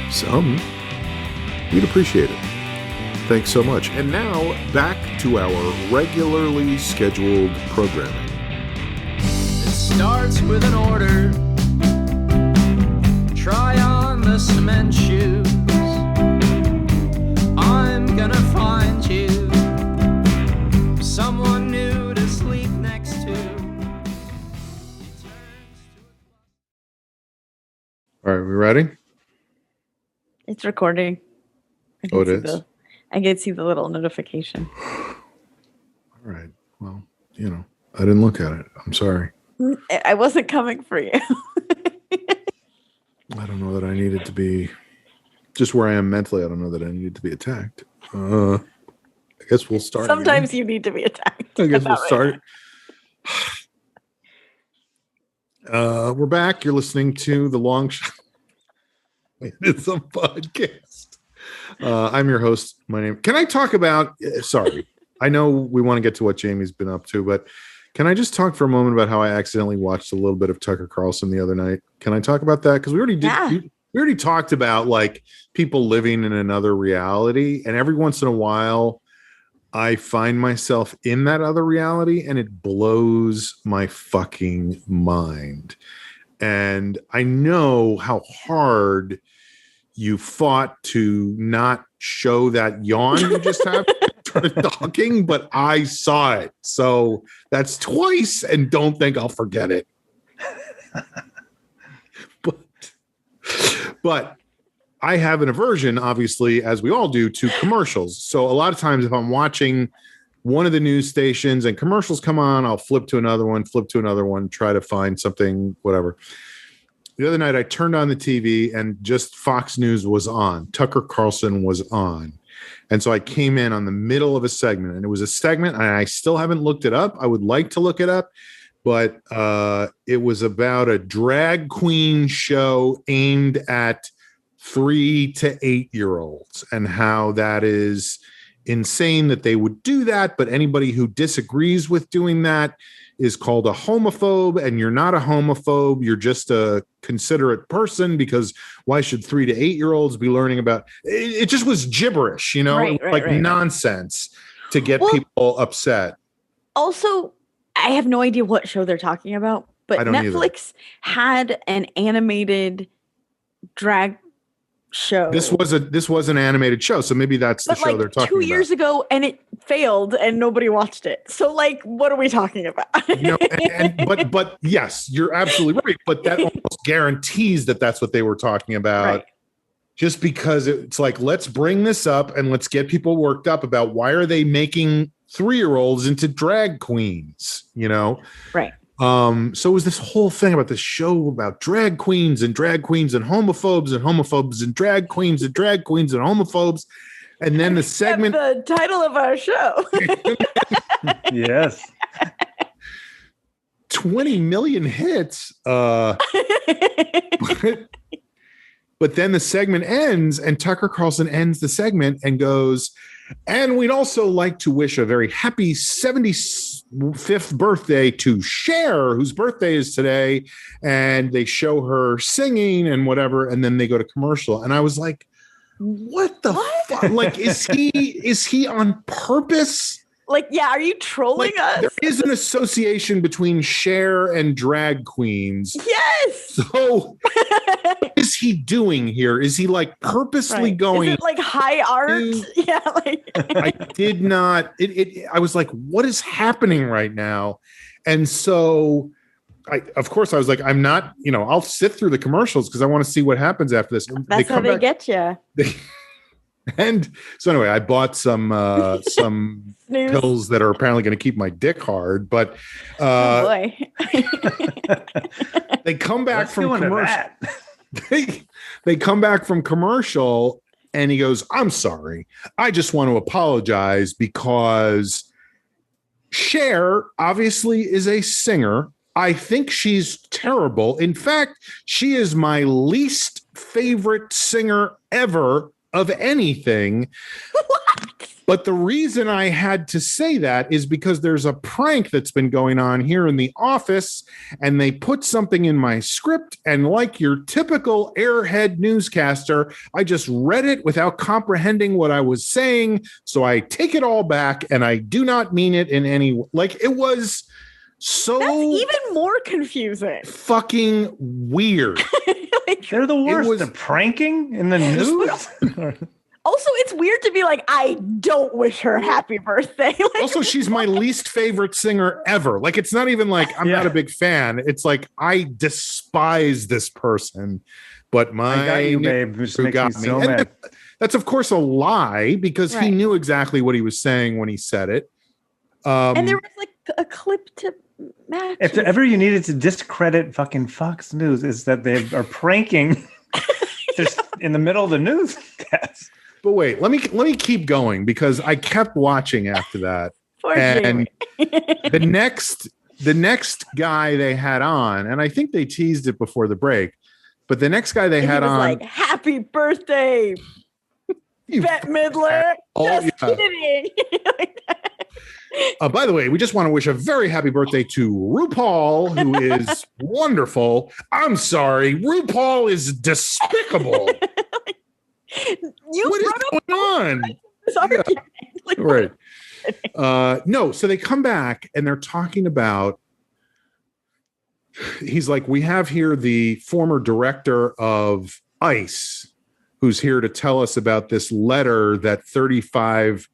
some. We'd appreciate it. Thanks so much. And now, back to our regularly scheduled programming. It starts with an order. Try on the cement shoes. I'm gonna find you someone new to sleep next to. All right, we ready? It's recording. Oh, it is? I can see the little notification. All right. Well, I didn't look at it. I'm sorry. I wasn't coming for you. I don't know that I needed to be just where I am mentally. I don't know that I needed to be attacked. I guess we'll start. Sometimes you need to be attacked. I guess we'll start. We're back. You're listening to The Long Show. It's a podcast. I'm your host. My name. Can I talk about? Sorry, I know we want to get to what Jamie's been up to, but can I just talk for a moment about how I accidentally watched a little bit of Tucker Carlson the other night? Can I talk about that? Because we already did. Yeah. We already talked about like people living in another reality, and every once in a while, I find myself in that other reality, and it blows my fucking mind. And I know how hard you fought to not show that yawn you just have started talking, but I saw it. So that's twice, and don't think I'll forget it. But I have an aversion, obviously, as we all do, to commercials. So a lot of times if I'm watching one of the news stations and commercials come on, I'll flip to another one, try to find something, whatever. The other night I turned on the TV and just Fox News was on. Tucker Carlson was on. And so I came in on the middle of a segment, and it was a segment, and I still haven't looked it up. I would like to look it up, but it was about a drag queen show aimed at 3 to 8 year olds and how that is insane that they would do that. But anybody who disagrees with doing that is called a homophobe, and you're not a homophobe. You're just a considerate person, because why should 3 to 8 year olds be learning about it? It just was gibberish, right. Nonsense to get people upset. Also, I have no idea what show they're talking about, but Netflix had an animated drag show. This was an animated show, so maybe that's the show they're talking about. 2 years ago, and it failed, and nobody watched it. So, like, what are we talking about? But yes, you're absolutely right. But that almost guarantees that that's what they were talking about. Right. Just because it's like, let's bring this up and let's get people worked up about why are they making 3-year-olds into drag queens, Right. So it was this whole thing about this show about drag queens and homophobes and homophobes and drag queens and homophobes. And then the segment, the title of our show. Yes. 20 million hits. But then the segment ends and Tucker Carlson ends the segment and goes, and we'd also like to wish a very happy 75th birthday to Cher, whose birthday is today. And they show her singing and whatever. And then they go to commercial. And I was like, what the fuck? Like, is he on purpose? Like, yeah, are you trolling us? There is an association between Cher and drag queens. Yes. So what is he doing here? Is he like purposely going? Is it like high art? Yeah. Like I did not. I was like, what is happening right now? And so of course I was like, I'm not, I'll sit through the commercials because I want to see what happens after this. That's how they get you. And so anyway, I bought some pills that are apparently going to keep my dick hard, but oh boy. They come back from commercial. They come back from commercial and he goes, I'm sorry. I just want to apologize because Cher obviously is a singer. I think she's terrible. In fact, she is my least favorite singer ever of anything. What? But the reason I had to say that is because there's a prank that's been going on here in the office, and they put something in my script, and like your typical airhead newscaster, I just read it without comprehending what I was saying, so I take it all back, and I do not mean it in any like it was so that's even more confusing. Fucking weird. They're the worst. They're pranking in the news. Also, it's weird to be like, I don't wish her happy birthday. Also, she's my least favorite singer ever. Like, it's not even like I'm not a big fan. It's like I despise this person. But I got you, babe. Which makes me so mad. That's of course a lie because he knew exactly what he was saying when he said it. And there was like a clip to match. If ever you needed to discredit fucking Fox News, is that they are pranking just in the middle of the newscast. But wait, let me keep going because I kept watching after that. And the next guy they had on, and I think they teased it before the break, but the next guy they had on, like, happy birthday, Bette Midler. Just kidding. By the way, we just want to wish a very happy birthday to RuPaul, who is wonderful. I'm sorry, RuPaul is despicable. What is going on? Like, right. No, so they come back and they're talking about, he's like, we have here the former director of ICE, who's here to tell us about this letter that 35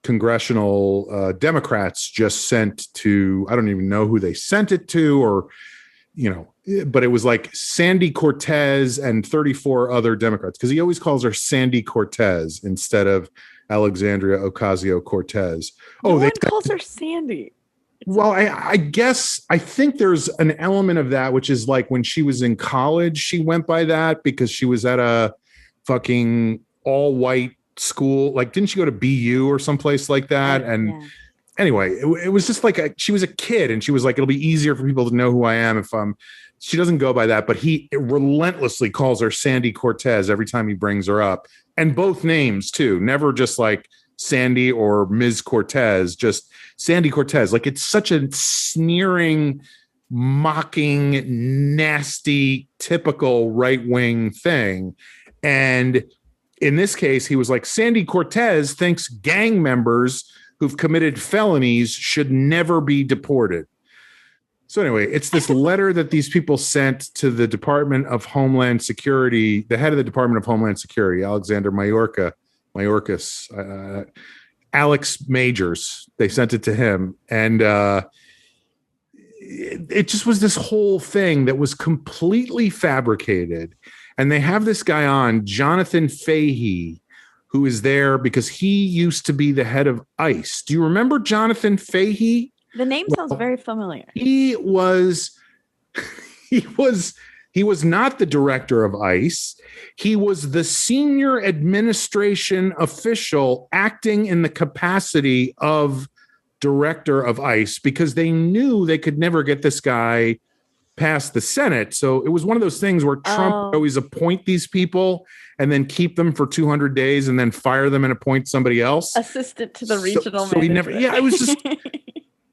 congressional Democrats just sent to, I don't even know who they sent it to, or, but it was like Sandy Cortez and 34 other Democrats, because he always calls her Sandy Cortez instead of Alexandria Ocasio-Cortez. No one calls her Sandy. Well, I guess I think there's an element of that, which is like when she was in college, she went by that because she was at a fucking all white school. Like, didn't she go to BU or someplace like that? And anyway, it was just like she was a kid and she was like, it'll be easier for people to know who I am if she doesn't go by that, but he relentlessly calls her Sandy Cortez every time he brings her up, and both names too. Never just like Sandy or Ms. Cortez, just Sandy Cortez. Like, it's such a sneering, mocking, nasty, typical right-wing thing. And in this case, he was like, Sandy Cortez thinks gang members who've committed felonies should never be deported. So anyway, it's this letter that these people sent to the Department of Homeland Security, the head of the Department of Homeland Security, Alexander Mayorkas, Alex Majors. They sent it to him. And it just was this whole thing that was completely fabricated. And they have this guy on, Jonathan Fahey, who is there because he used to be the head of ICE. Do you remember Jonathan Fahey? The name sounds very familiar. He was not the director of ICE. He was the senior administration official acting in the capacity of director of ICE because they knew they could never get this guy past the Senate. So it was one of those things where Trump would always appoint these people and then keep them for 200 days and then fire them and appoint somebody else. Assistant to the regional manager. He never, it was just...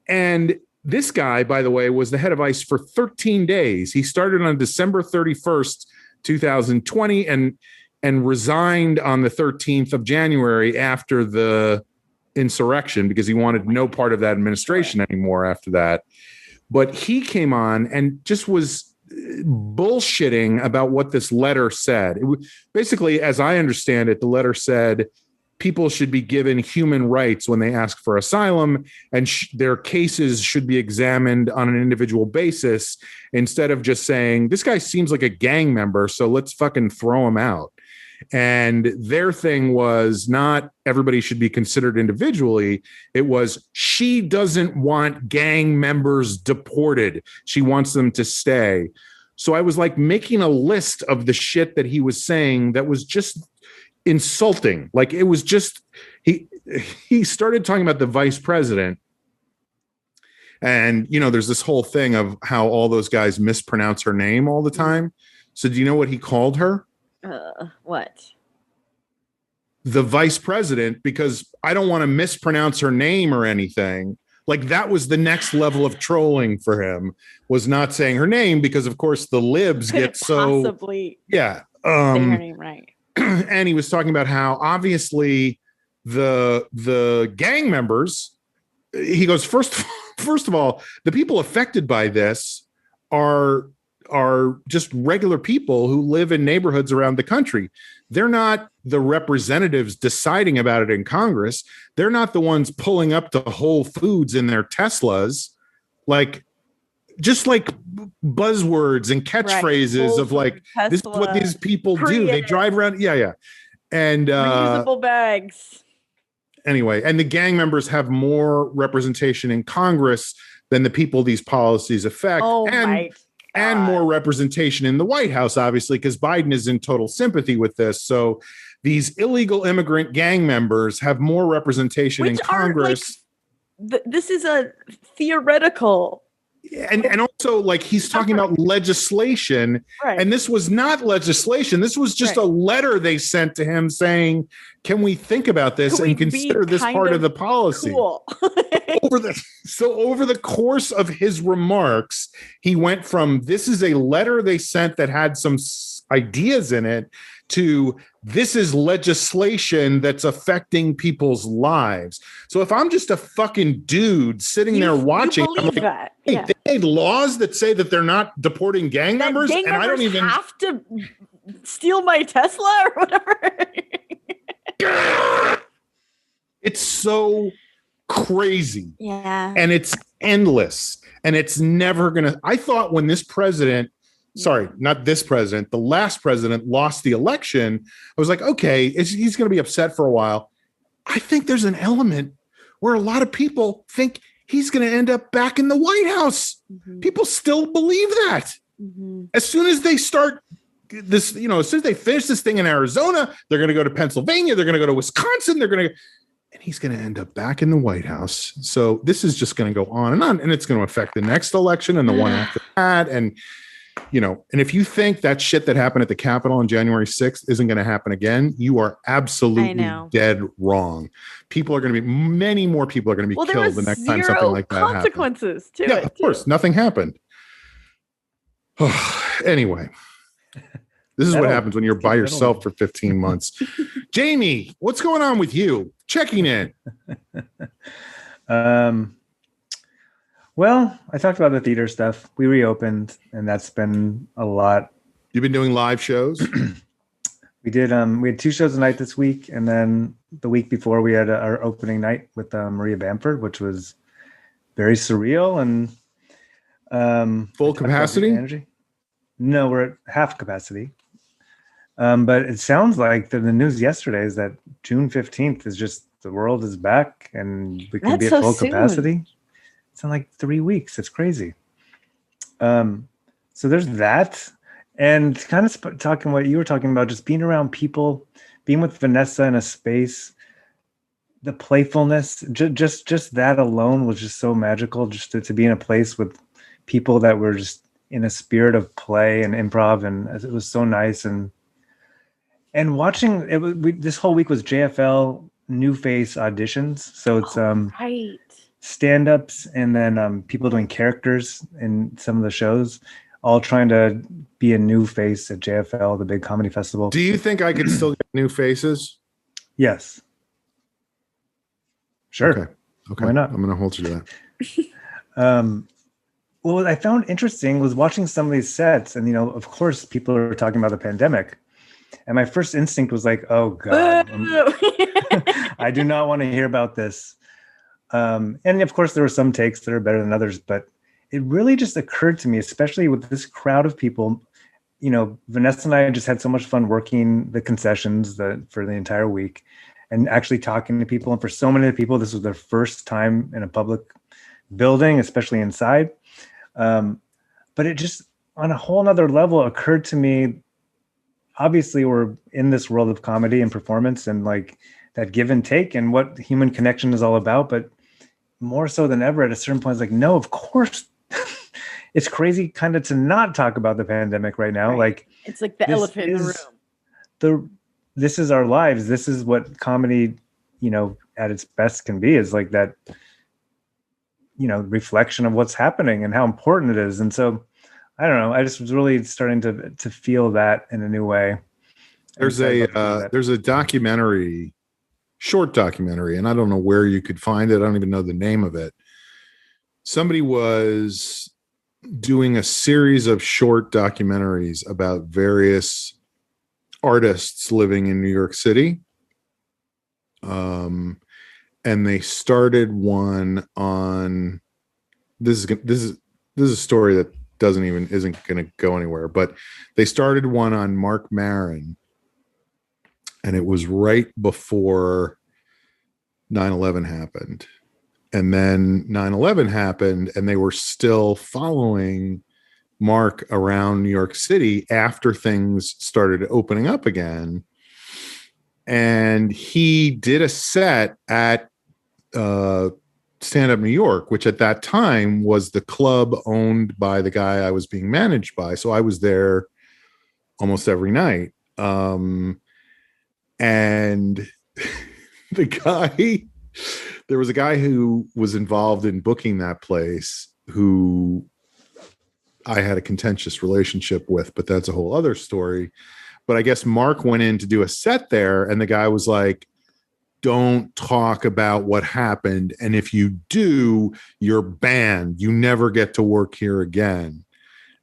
And this guy, by the way, was the head of ICE for 13 days. He started on December 31st, 2020, and resigned on the 13th of January after the insurrection because he wanted no part of that administration anymore after that. But he came on and just was bullshitting about what this letter said. Basically, as I understand it, the letter said, people should be given human rights when they ask for asylum, and their cases should be examined on an individual basis instead of just saying, this guy seems like a gang member, so let's fucking throw him out. And their thing was not everybody should be considered individually. It was she doesn't want gang members deported. She wants them to stay. So I was like making a list of the shit that he was saying that was just insulting. Like it was just he started talking about the vice president, and there's this whole thing of how all those guys mispronounce her name all the time. So do you know what he called her? What? The vice president, because I don't want to mispronounce her name or anything. Like that was the next level of trolling for him, was not saying her name because of course the libs Couldn't get so possibly say her name right. And he was talking about how obviously the gang members, he goes, first of all, the people affected by this are just regular people who live in neighborhoods around the country. They're not the representatives deciding about it in Congress. They're not the ones pulling up to Whole Foods in their Teslas. Like, just like buzzwords and catchphrases of like, Tesla, this is what these people do. They drive around. Yeah. And reusable bags. Anyway, and the gang members have more representation in Congress than the people these policies affect. And more representation in the White House, obviously, because Biden is in total sympathy with this. So these illegal immigrant gang members have more representation in Congress. This is a theoretical. And also, like, he's talking about legislation, and this was not legislation. This was just a letter they sent to him saying, can we think about this and consider this part of the policy? Cool. Over the course of his remarks, he went from, this is a letter they sent that had some ideas in it, to this is legislation that's affecting people's lives. So if I'm just a fucking dude sitting there watching, I'm like, that. Hey, yeah. They made laws that say that they're not deporting gang members, and I don't even have to steal my Tesla or whatever. It's so crazy. Yeah. And it's endless. And it's never gonna. I thought when this president, sorry, not this president, the last president lost the election, I was like, okay, he's going to be upset for a while. I think there's an element where a lot of people think he's going to end up back in the White House. Mm-hmm. People still believe that. Mm-hmm. As soon as they start this, as soon as they finish this thing in Arizona, they're going to go to Pennsylvania, they're going to go to Wisconsin, and he's going to end up back in the White House. So this is just going to go on, and it's going to affect the next election and the one after that. And and if you think that shit that happened at the Capitol on January 6th isn't going to happen again, you are absolutely dead wrong. Many more people are going to be killed the next time something like that happens. Consequences to it. Yeah, of course. Nothing happened. Anyway, this is what happens when you're by yourself for 15 months. Jamie, what's going on with you? Checking in. Well, I talked about the theater stuff. We reopened, and that's been a lot. You've been doing live shows? We had 2 shows a night this week, and then the week before we had our opening night with Maria Bamford, which was very surreal and full capacity. Energy. No, we're at half capacity. But it sounds like the news yesterday is that June 15th is just the world is back and we can be at full capacity. It's in like 3 weeks. It's crazy. So there's that. And kind of talking what you were talking about, just being around people, being with Vanessa in a space, the playfulness, just that alone was just so magical. Just to be in a place with people that were just in a spirit of play and improv, and it was so nice. And watching it, this whole week was JFL New Face auditions. So it's right. stand-ups and then people doing characters in some of the shows, all trying to be a new face at JFL, the big comedy festival. Do you think I could still get new faces? Yes. Sure. Okay. Why not? I'm going to hold you to that. Well, what I found interesting was watching some of these sets, and of course, people are talking about the pandemic, and my first instinct was like, "Oh God, I do not want to hear about this." And of course, there were some takes that are better than others, but it really just occurred to me, especially with this crowd of people. Vanessa and I just had so much fun working the concessions for the entire week, and actually talking to people. And for so many people, this was their first time in a public building, especially inside. But it just, on a whole nother level, occurred to me, obviously we're in this world of comedy and performance and like that give and take and what human connection is all about. But more so than ever, at a certain point, it's like, no, of course, it's crazy kind of to not talk about the pandemic right now. Right. Like it's like the elephant in the room. This is our lives. This is what comedy, at its best can be, is like that, reflection of what's happening and how important it is. And so, I don't know. I just was really starting to feel that in a new way. There's a documentary, short documentary, and I don't know where you could find it. I don't even know the name of it. Somebody was doing a series of short documentaries about various artists living in New York City. And they started one on this is a story that isn't going to go anywhere, but they started one on Mark Maron, and it was right before 9/11 happened. And then 9/11 happened, and they were still following Mark around New York City after things started opening up again. And he did a set at Stand Up New York, which at that time was the club owned by the guy I was being managed by. So I was there almost every night. And there was a guy who was involved in booking that place who I had a contentious relationship with, but that's a whole other story. But I guess Mark went in to do a set there, and the guy was like, don't talk about what happened. And if you do, you're banned. You never get to work here again.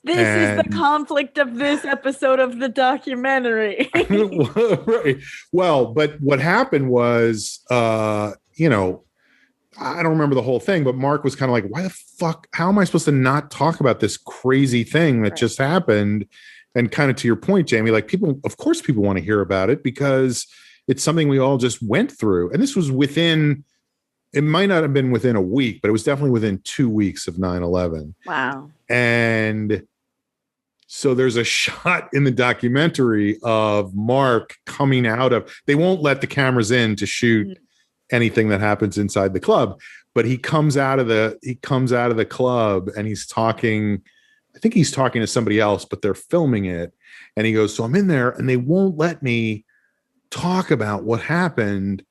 This is the conflict of this episode of the documentary. Right. Well, but what happened was, I don't remember the whole thing, but Mark was kind of like, why the fuck? How am I supposed to not talk about this crazy thing that just happened? And kind of to your point, Jamie, like of course people want to hear about it because it's something we all just went through. And this was it might not have been within a week, but it was definitely within 2 weeks of 9/11. Wow. And so there's a shot in the documentary of Mark coming out of, they won't let the cameras in to shoot anything that happens inside the club, but he comes out of the club and he's talking, I think he's talking to somebody else, but they're filming it. And he goes, so I'm in there and they won't let me talk about what happened.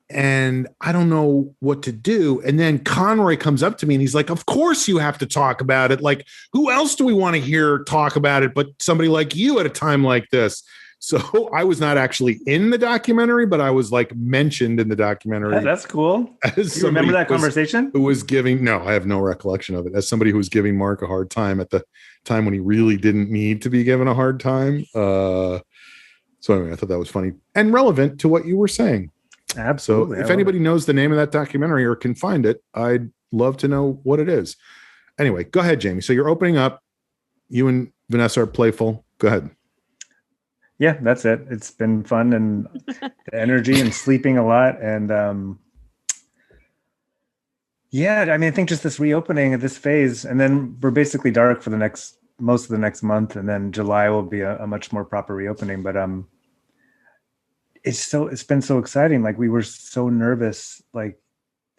And I don't know what to do. And then Conroy comes up to me and he's like, of course you have to talk about it. Like, who else do we want to hear talk about it but somebody like you at a time like this? So I was not actually in the documentary, but I was like mentioned in the documentary. That's cool. You remember that conversation? Who was giving? No, I have no recollection of it. As somebody who was giving Mark a hard time at the time when he really didn't need to be given a hard time. So anyway, I thought that was funny and relevant to what you were saying. Absolutely. So if anybody knows the name of that documentary or can find it, I'd love to know what it is. Anyway, go ahead, Jamie. So you're opening up. You and Vanessa are playful. Go ahead. Yeah, that's it. It's been fun and the energy and sleeping a lot. And yeah, I mean, I think just this reopening of this phase, and then we're basically dark for most of the next month. And then July will be a much more proper reopening. But it's been so exciting. Like we were so nervous, like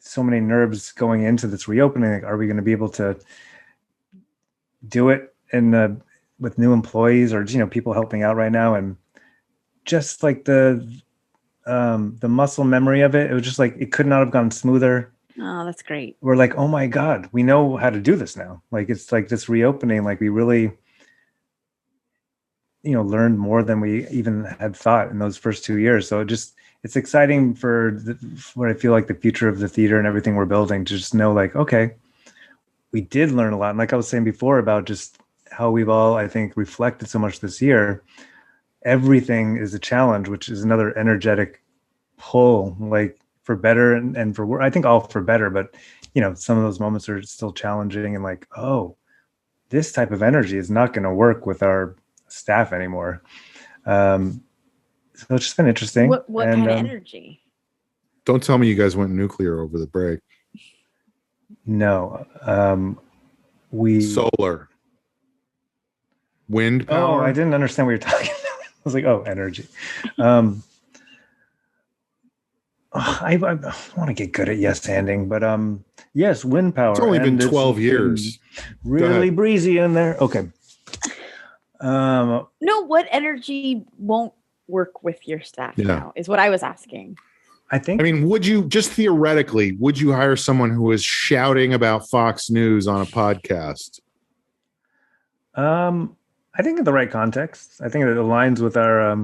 so many nerves going into this reopening. Like, are we going to be able to do it with new employees or, people helping out right now? And just like the muscle memory of it, it was just like, it could not have gone smoother. Oh, that's great. We're like, oh my God, we know how to do this now. Like, it's like this reopening, like we really, learned more than we even had thought in those first 2 years. So it's exciting for what I feel like the future of the theater and everything we're building, to just know like, okay, we did learn a lot. And like I was saying before about just how we've all, I think, reflected so much this year, everything is a challenge, which is another energetic pull, like for better and for, I think all for better, but some of those moments are still challenging and like, oh, this type of energy is not going to work with our staff anymore. So it's just been interesting. What kind of energy? Don't tell me you guys went nuclear over the break. No. Solar. Wind power. Oh, I didn't understand what you're talking about. I was like, oh, energy. I want to get good at yes-anding, but yes, wind power. It's only been 12 years. Really breezy in there. Okay. No, what energy won't work with your staff now is what I was asking. I mean, would you, just theoretically, would you hire someone who is shouting about Fox News on a podcast? I think in the right context. I think it aligns with our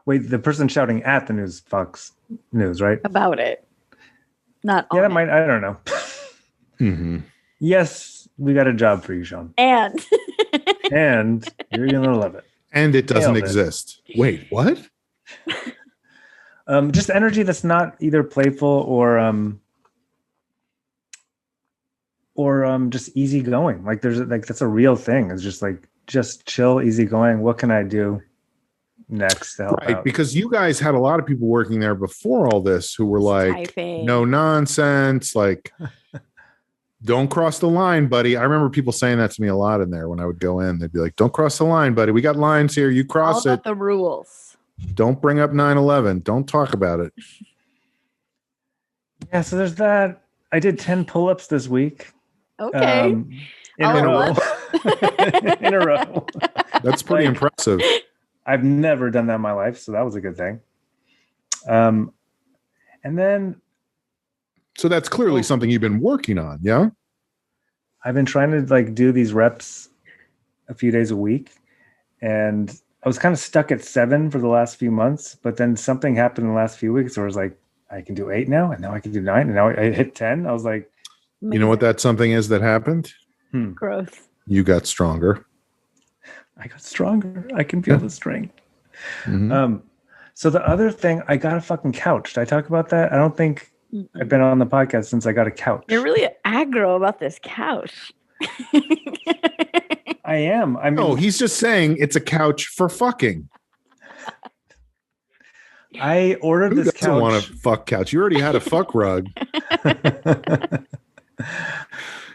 the person shouting at the news, Fox News, right? About it. Not that might, I don't know. Mm-hmm. Yes, we got a job for you, Sean. And you're gonna love it. And it doesn't exist. Wait, what? Just energy that's not either playful or just easygoing. Like there's like, that's a real thing. It's just like, just chill, easygoing. What can I do next to help out? Because you guys had a lot of people working there before all this who were like, typing. No nonsense, like don't cross the line, buddy. I remember people saying that to me a lot in there when I would go in. They'd be like, don't cross the line, buddy. We got lines here. You cross all about the rules. Don't bring up 9/11. Don't talk about it. Yeah, so there's that. I did 10 pull-ups this week. Okay. In a row. In a row. That's pretty impressive. I've never done that in my life, so that was a good thing. And then, so that's clearly something you've been working on, yeah? I've been trying to like do these reps a few days a week, and I was kind of stuck at 7 for the last few months, but then something happened in the last few weeks where I was like, I can do 8 now, and now I can do 9, and now I hit 10. I was like, you know what that something is that happened? Growth. You got stronger. I got stronger. I can feel the strength. Mm-hmm. So the other thing, I got a fucking couch. Did I talk about that? I don't think I've been on the podcast since I got a couch. You're really aggro about this couch. I am. I mean, no, he's just saying it's a couch for fucking. I ordered this couch. Who doesn't want a fuck couch? You already had a fuck rug.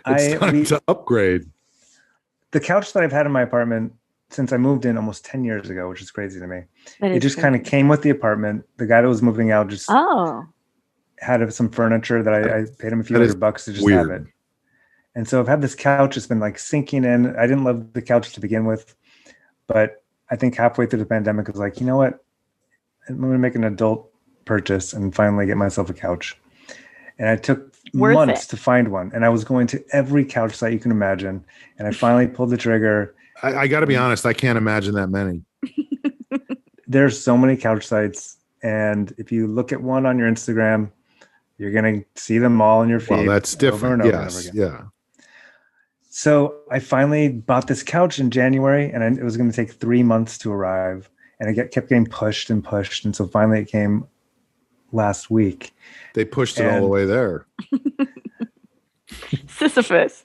It's time to upgrade. The couch that I've had in my apartment since I moved in almost 10 years ago, which is crazy to me. It just kind of came with the apartment. The guy that was moving out just had some furniture that I paid him a few $100 to just have it. And so I've had this couch. It's been like sinking in. I didn't love the couch to begin with, but I think halfway through the pandemic, I was like, you know what? I'm going to make an adult purchase and finally get myself a couch. And I took months to find one. And I was going to every couch site you can imagine. And I finally pulled the trigger. I got to be honest. I can't imagine that many. there's so many couch sites, and if you look at one on your Instagram, you're going to see them all in your feed. Well, that's different. Over and over again. Yeah. So I finally bought this couch in January, and it was going to take 3 months to arrive, and it kept getting pushed and pushed, and so finally it came last week. They pushed it all the way there. Sisyphus.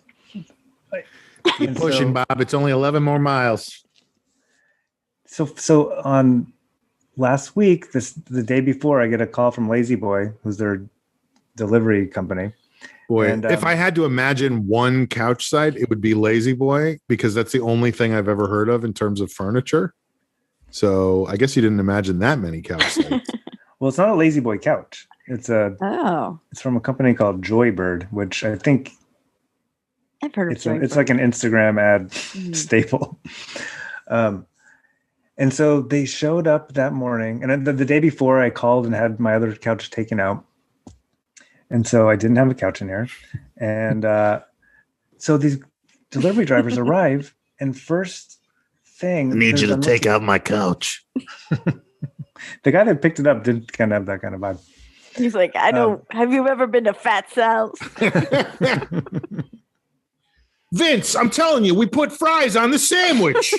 Keep pushing, Bob. It's only 11 more miles. So on last week, the day before, I get a call from Lazy Boy, who's their delivery company. Boy, and, if I had to imagine one couch site, it would be Lazy Boy, because that's the only thing I've ever heard of in terms of furniture. So I guess you didn't imagine that many couch sites. Well, it's not a Lazy Boy couch. It's from a company called Joybird, which I think I've heard of. It's like an Instagram ad staple. And so they showed up that morning, and the day before I called and had my other couch taken out. And so I didn't have a couch in here. And so these delivery drivers arrive, and first thing, I need you to take out my couch. The guy that picked it up didn't kind of have that kind of vibe. He's like, I know. Have you ever been to Fat Sal's? Vince, I'm telling you, we put fries on the sandwich.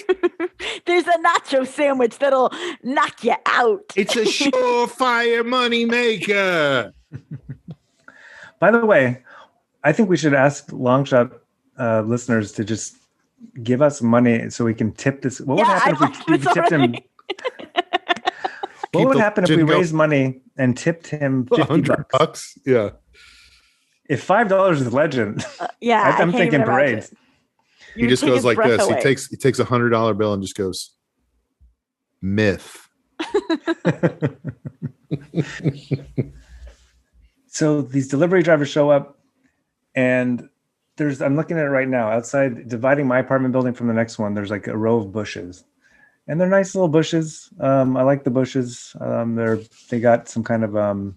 There's a nacho sandwich that'll knock you out. It's a surefire money maker. By the way, I think we should ask Longshot listeners to just give us money so we can tip this. What would happen if we tipped him? What would happen if we raised money and tipped him $50? Yeah. If $5 is legend, I'm thinking parades. He just goes like this. Away. He takes $100 bill and just goes, myth. So these delivery drivers show up, and I'm looking at it right now outside, dividing my apartment building from the next one. There's like a row of bushes, and they're nice little bushes. I like the bushes. They got some kind of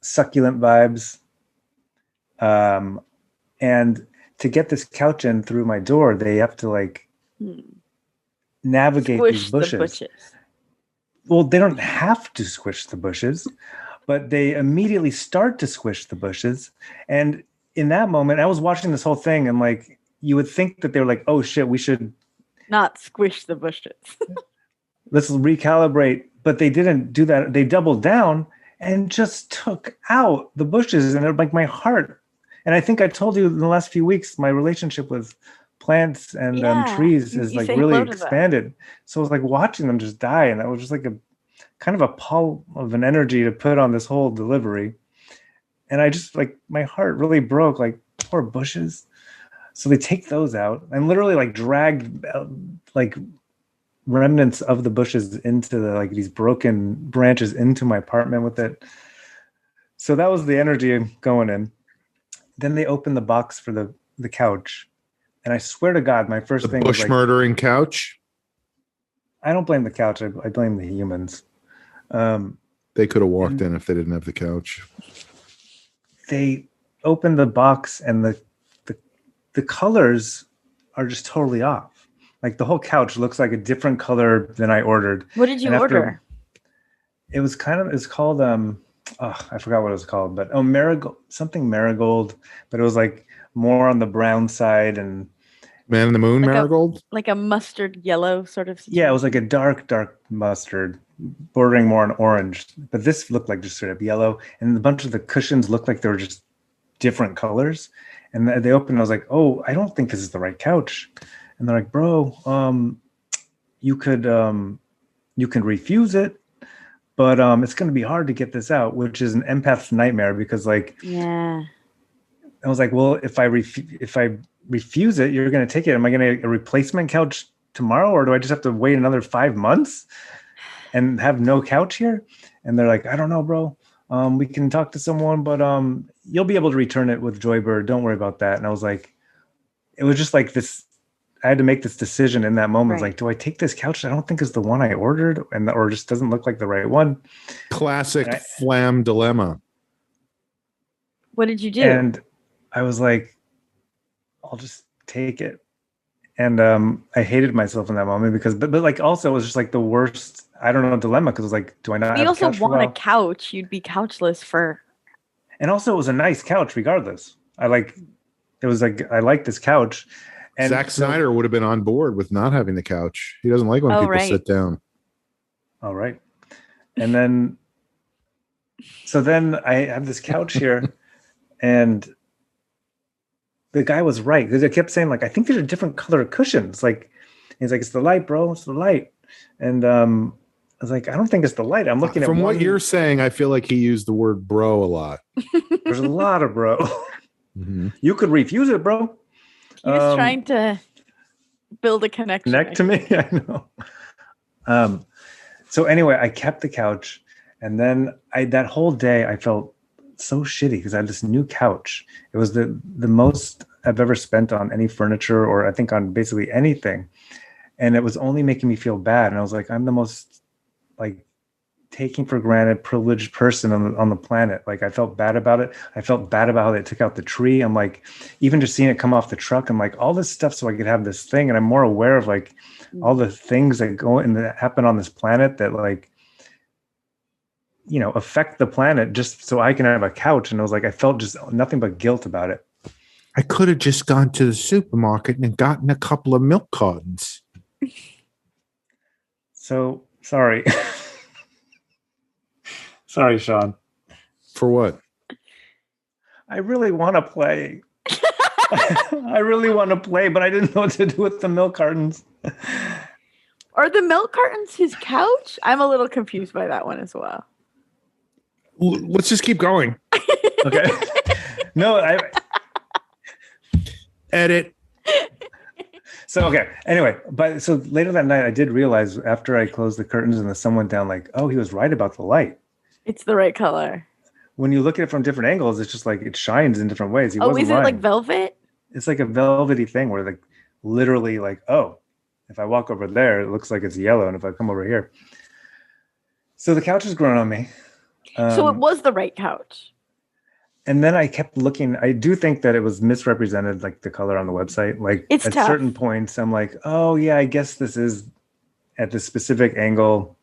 succulent vibes. And to get this couch in through my door, they have to like navigate these bushes. Well, they don't have to squish the bushes, but they immediately start to squish the bushes. And in that moment, I was watching this whole thing, and like, you would think that they were like, oh shit, we should not squish the bushes. Let's recalibrate. But they didn't do that. They doubled down and just took out the bushes, and it like my heart. And I think I told you in the last few weeks, my relationship with plants and trees is like really expanded. So I was like watching them just die, and that was just like a kind of a pall of an energy to put on this whole delivery. And I just like, my heart really broke, like, poor bushes. So they take those out and literally like dragged like remnants of the bushes into like these broken branches into my apartment with it. So that was the energy going in. Then they opened the box for the couch, and I swear to God, my first thing was like, murdering couch. I don't blame the couch. I blame the humans. They could have walked in if they didn't have the couch. They opened the box, and the colors are just totally off. Like the whole couch looks like a different color than I ordered. What did you order? It's called I forgot what it was called, but marigold, but it was like more on the brown side, and Man in the Moon marigold? Like a mustard yellow sort of situation. Yeah, it was like a dark mustard bordering more on orange, but this looked like just straight up yellow, and a bunch of the cushions looked like they were just different colors. And they opened, and I was like, oh, I don't think this is the right couch. And they're like, bro, you could refuse it, but it's going to be hard to get this out, which is an empath's nightmare, because like, yeah. I was like, well, if I refuse it, you're going to take it. Am I going to get a replacement couch tomorrow, or do I just have to wait another 5 months and have no couch here? And they're like, I don't know, bro. We can talk to someone, but you'll be able to return it with Joybird. Don't worry about that. And I was like, it was just like this. I had to make this decision in that moment. Right. Like, do I take this couch? I don't think is the one I ordered, or just doesn't look like the right one. Classic flam dilemma. What did you do? And I was like, I'll just take it. And I hated myself in that moment because, but like also it was just like the worst, I don't know, dilemma because it was like, do I not have a couch? You also want a couch. You'd be couchless for. And also it was a nice couch regardless. I like this couch. And Zack Snyder would have been on board with not having the couch. He doesn't like when people sit down. All right. And then, so then I have this couch here and the guy was right because I kept saying like, I think these are different color cushions. Like, he's like, it's the light, bro. It's the light. And I was like, I don't think it's the light. I'm looking at from what you're saying. I feel like he used the word bro a lot. There's a lot of bro. Mm-hmm. You could refuse it, bro. He was trying to build a connection. Connect to me. I know. So anyway, I kept the couch, and then that whole day I felt so shitty because I had this new couch. It was the most I've ever spent on any furniture, or I think on basically anything, and it was only making me feel bad. And I was like, I'm the most like taking for granted privileged person on the planet. Like I felt bad about it. I felt bad about how they took out the tree. I'm like, even just seeing it come off the truck, I'm like, all this stuff so I could have this thing. And I'm more aware of like all the things that go and that happen on this planet that like, you know, affect the planet just so I can have a couch. And I was like, I felt just nothing but guilt about it. I could have just gone to the supermarket and gotten a couple of milk cartons. So sorry. Sorry, Sean. For what? I really want to play. I really want to play, but I didn't know what to do with the milk cartons. Are the milk cartons his couch? I'm a little confused by that one as well. Let's just keep going. Okay. No, Edit. So, okay. Anyway, so later that night, I did realize after I closed the curtains and the sun went down, like, oh, he was right about the light. It's the right color. When you look at it from different angles, it's just like it shines in different ways. Is it like velvet? It's like a velvety thing where like literally like, oh, if I walk over there, it looks like it's yellow. And if I come over here. So the couch has grown on me. So it was the right couch. And then I kept looking. I do think that it was misrepresented, like the color on the website. Like it's at tough. Certain points, I'm like, oh yeah, I guess this is at this specific angle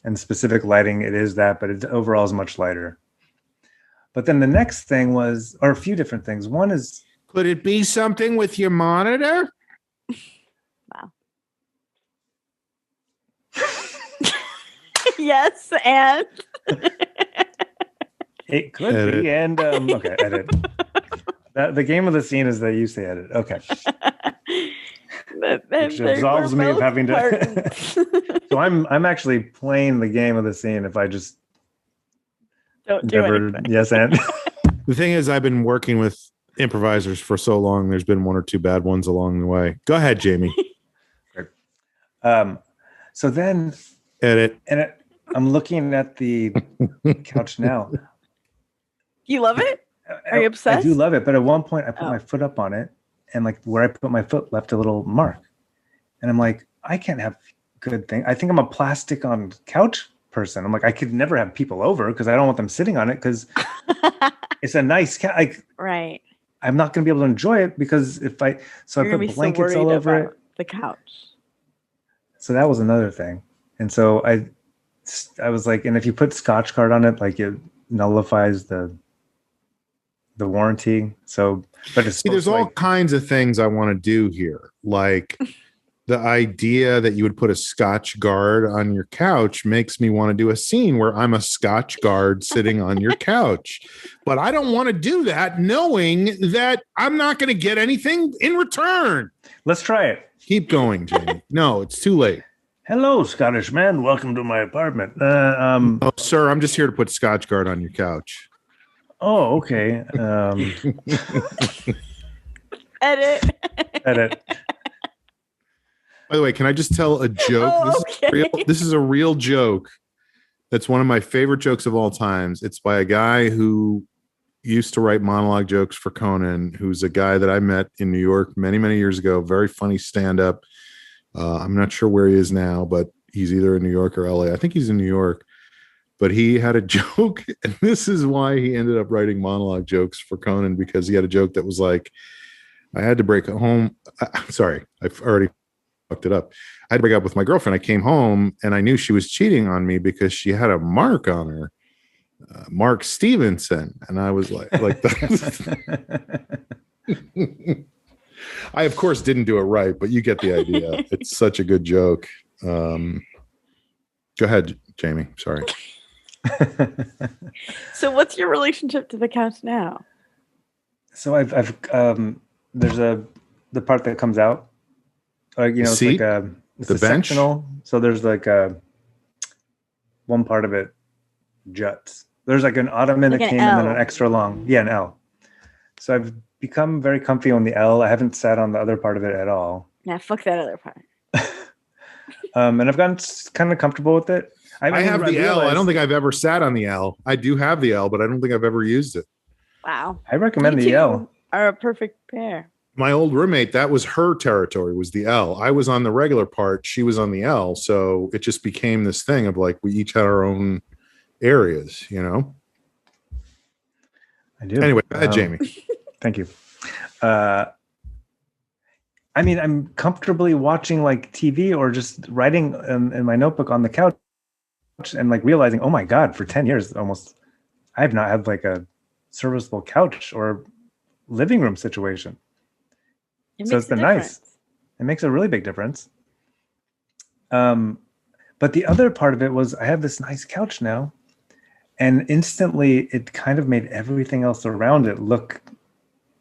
and specific lighting. It is that, but it overall is much lighter. But then the next thing was, or a few different things. One is, could it be something with your monitor? Wow. Yes, and it could edit. Be. And okay, edit. The game of the scene is that you say edit. Okay. Which absolves me of having to. So I'm actually playing the game of the scene if I just don't do anything. Yes, and the thing is, I've been working with improvisers for so long. There's been one or two bad ones along the way. Go ahead, Jamie. So then edit. And I'm looking at the couch now. You love it? Are you obsessed? I do love it, but at one point I put my foot up on it, and like where I put my foot left a little mark, and I'm like, I can't have good thing. I think I'm a plastic on couch person. I'm like, I could never have people over because I don't want them sitting on it because it's a nice couch. Like, right. I'm not going to be able to enjoy it because if I put blankets all over it, the couch. So that was another thing, and so I was like, and if you put Scotch Guard on it, like it nullifies the warranty. So, but it's there's all kinds of things I want to do here. Like the idea that you would put a Scotch Guard on your couch makes me want to do a scene where I'm a Scotch Guard sitting on your couch. But I don't want to do that knowing that I'm not going to get anything in return. Let's try it. Keep going, Jamie. No, it's too late. Hello, Scottish man. Welcome to my apartment. Oh, sir, I'm just here to put Scotch Guard on your couch. Oh, okay. Edit. By the way, can I just tell a joke? Oh, okay. This is a real joke. That's one of my favorite jokes of all times. It's by a guy who used to write monologue jokes for Conan, who's a guy that I met in New York many, many years ago. Very funny stand-up. I'm not sure where he is now, but he's either in New York or LA. I think he's in New York. But he had a joke, and this is why he ended up writing monologue jokes for Conan, because he had a joke that was like, I had to break home. Sorry, I've already fucked it up. I had to break up with my girlfriend. I came home and I knew she was cheating on me because she had a mark on her, Mark Stevenson, and I was like I of course didn't do it right, but you get the idea. It's such a good joke. Go ahead, Jamie. Sorry. So what's your relationship to the couch now? So I've there's the part that comes out, it's seat? like it's the bench. Sectional. So there's like one part of it juts. There's like an ottoman like that came and then an extra long, an L. So I've become very comfy on the L. I haven't sat on the other part of it at all. Nah, fuck that other part. And I've gotten kind of comfortable with it. I have the L. I don't think I've ever sat on the L. I do have the L, but I don't think I've ever used it. Wow. I recommend the L. Are a perfect pair. My old roommate, that was her territory, was the L. I was on the regular part. She was on the L. So it just became this thing of like, we each had our own areas, I do. Anyway, go ahead, Jamie. Thank you. I'm comfortably watching like TV or just writing in my notebook on the couch and like realizing, oh my God, for 10 years almost, I have not had like a serviceable couch or living room situation. So it's been nice. It makes a really big difference. But the other part of it was I have this nice couch now, and instantly it kind of made everything else around it look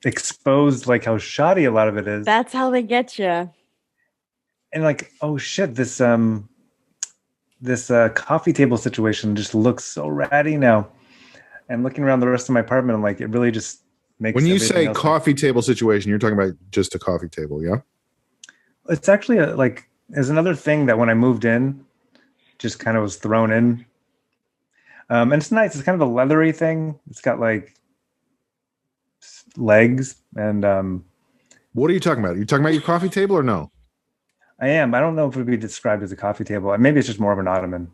exposed, like how shoddy a lot of it is. That's how they get you. And like, oh shit, this coffee table situation just looks so ratty now. And looking around the rest of my apartment, I'm like, it really just makes. When you say coffee table situation, you're talking about just a coffee table, yeah? It's actually there's another thing that when I moved in, just kind of was thrown in. And it's nice. It's kind of a leathery thing. It's got like legs and. What are you talking about? Are you talking about your coffee table or no? I am. I don't know if it would be described as a coffee table. Maybe it's just more of an ottoman.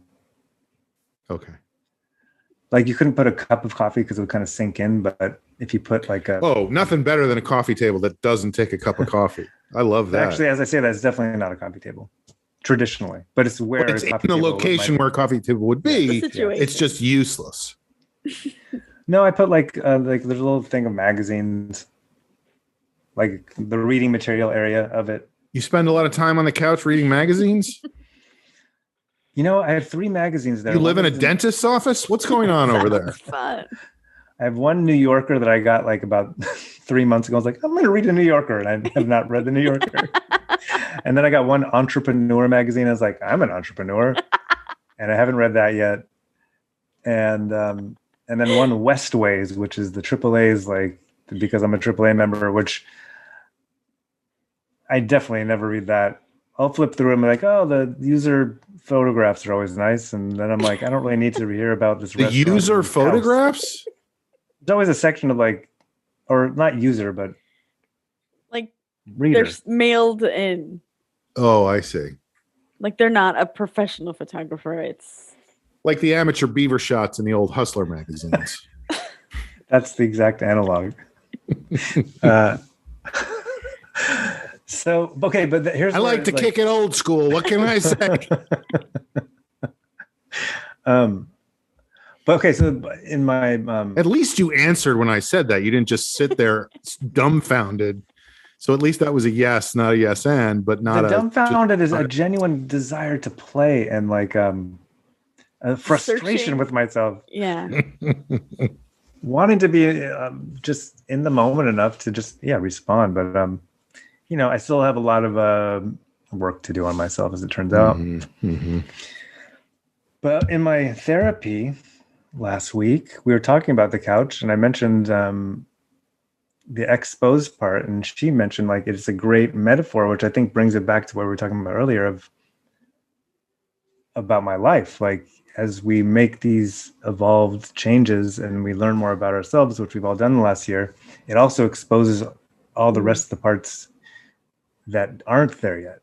Okay. Like you couldn't put a cup of coffee because it would kind of sink in, but if you put like a... Oh, nothing better than a coffee table that doesn't take a cup of coffee. I love that. Actually, as I say that, it's definitely not a coffee table, traditionally. But it's where it's in the location where a coffee table would be. It's just useless. No, I put like there's a little thing of magazines, like the reading material area of it. You spend a lot of time on the couch reading magazines? I have 3 magazines there. You live in a dentist's office? What's going on over there? Fun. I have one New Yorker that I got like about 3 months ago. I was like, I'm going to read a New Yorker. And I have not read the New Yorker. And then I got one entrepreneur magazine. I was like, I'm an entrepreneur. And I haven't read that yet. And then one Westways, which is the AAA's, like, because I'm a AAA member, which I definitely never read that. I'll flip through them like, oh, the user photographs are always nice. And then I'm like, I don't really need to hear about this. The user photographs? There's always a section of like, or not user, but like reader. They're mailed in. Oh, I see. Like they're not a professional photographer. It's like the amateur beaver shots in the old Hustler magazines. That's the exact analog. So, okay, but here's I like to kick it old school. What can I say? But okay, so in my at least you answered when I said that. You didn't just sit there dumbfounded. So at least that was a yes, not a yes and, but not the dumbfounded is a genuine desire to play and like a frustration with myself. Yeah. Wanting to be just in the moment enough to just respond, but I still have a lot of work to do on myself, as it turns out. Mm-hmm. But in my therapy last week, we were talking about the couch, and I mentioned the exposed part, and she mentioned like it's a great metaphor, which I think brings it back to what we were talking about earlier about my life. Like as we make these evolved changes and we learn more about ourselves, which we've all done the last year, it also exposes all the rest of the parts that aren't there yet,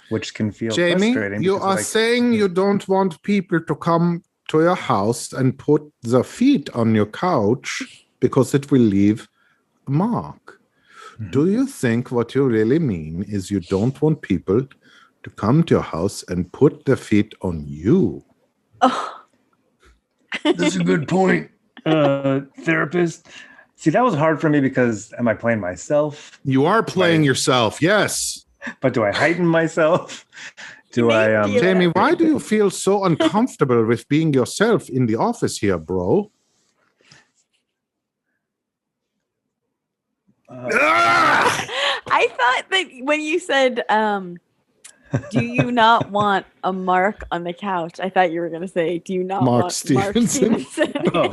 which can feel frustrating. You are saying you don't want people to come to your house and put their feet on your couch because it will leave a mark. Do you think what you really mean is you don't want people to come to your house and put their feet on you? Oh. That's a good point, therapist. See, that was hard for me because am I playing myself? You are playing yourself, yes. But do I heighten myself? Jamie, why do you feel so uncomfortable with being yourself in the office here, bro? I thought that when you said, do you not want a Mark on the couch? I thought you were going to say, do you not want Mark Stevenson? Oh.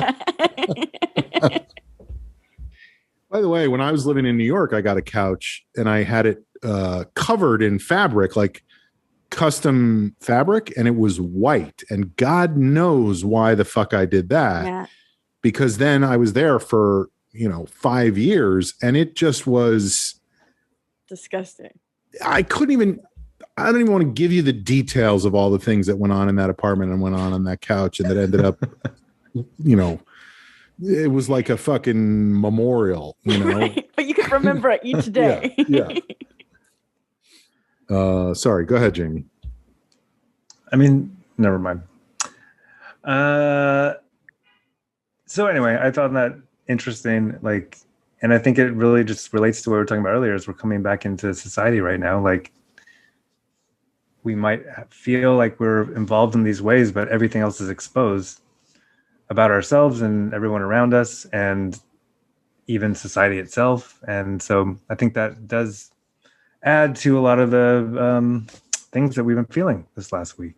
By the way, when I was living in New York, I got a couch and I had it covered in fabric, like custom fabric, and it was white. And God knows why the fuck I did that. Yeah. Because then I was there for 5 years, and it just was disgusting. I don't even want to give you the details of all the things that went on in that apartment and went on that couch, and that ended up, it was like a fucking memorial, Right. But you can remember it each day. Yeah. Sorry, go ahead, Jamie. I mean, never mind. So anyway, I thought that interesting, and I think it really just relates to what we were talking about earlier, is we're coming back into society right now. Like, we might feel like we're involved in these ways, but everything else is exposed about ourselves and everyone around us, and even society itself. And so I think that does add to a lot of the things that we've been feeling this last week,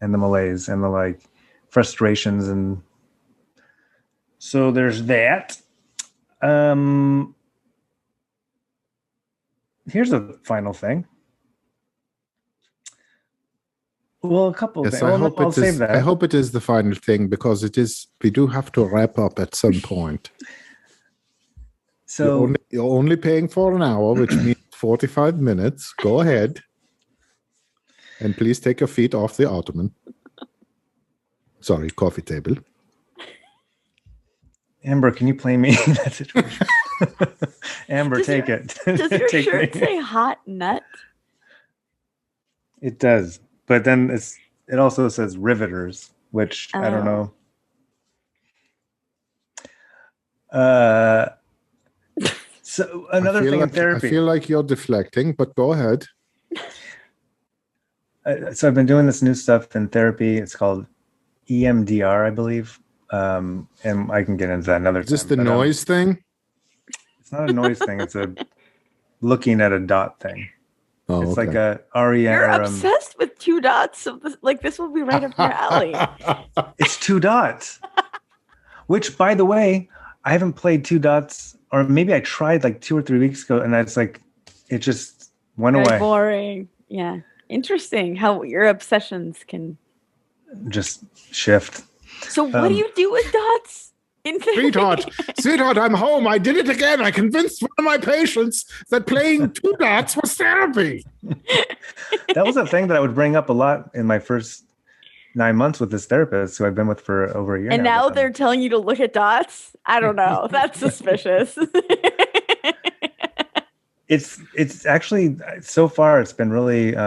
and the malaise and the frustrations. And so there's that. Here's a final thing. Well, a couple of things. I'll save that. I hope it is the final thing, because it is. We do have to wrap up at some point. So you're only paying for an hour, which means 45 minutes. Go ahead, and please take your feet off the ottoman. Sorry, coffee table. Amber, can you play me in that situation? Amber, take it. Does your shirt say hot nut? It does. But then it also says riveters, which I don't know. So another thing in therapy. I feel like you're deflecting, but go ahead. So I've been doing this new stuff in therapy. It's called EMDR, I believe. And I can get into that another time. Is this the noise thing? It's not a noise thing. It's a looking at a dot thing. Oh, it's okay. like a REM. You're obsessed with 2 dots of this. This will be right up your alley. It's 2 dots. Which, by the way, I haven't played 2 dots, or maybe I tried 2 or 3 weeks ago, and it's it just went away. Boring. Yeah. Interesting how your obsessions can just shift. So what do you do with dots? Sweetheart, I'm home. I did it again. I convinced one of my patients that playing 2 dots was therapy. That was a thing that I would bring up a lot in my first 9 months with this therapist, who I've been with for over a year. And now they're telling you to look at dots? I don't know. That's suspicious. It's actually, so far, it's been really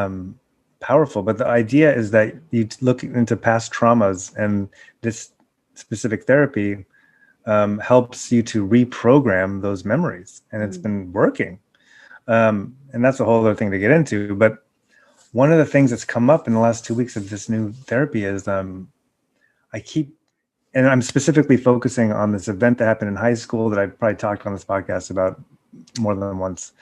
powerful. But the idea is that you look into past traumas, and this specific therapy helps you to reprogram those memories, and it's been working. And that's a whole other thing to get into. But one of the things that's come up in the last 2 weeks of this new therapy is and I'm specifically focusing on this event that happened in high school that I've probably talked on this podcast about more than once,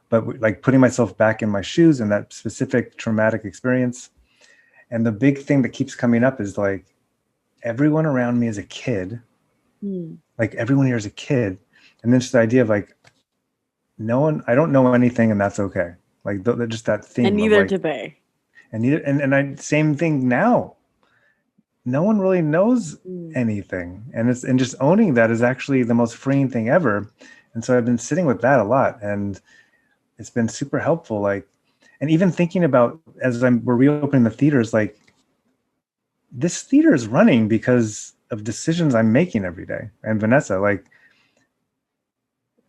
but putting myself back in my shoes and that specific traumatic experience. And the big thing that keeps coming up is everyone around me is a kid. Everyone here is a kid. And then just the idea of I don't know anything, and that's okay. Just that theme. And neither do they. And same thing now. No one really knows anything. And just owning that is actually the most freeing thing ever. And so I've been sitting with that a lot, and it's been super helpful. And even thinking about, as we're reopening the theaters, this theater is running because of decisions I'm making every day. And Vanessa,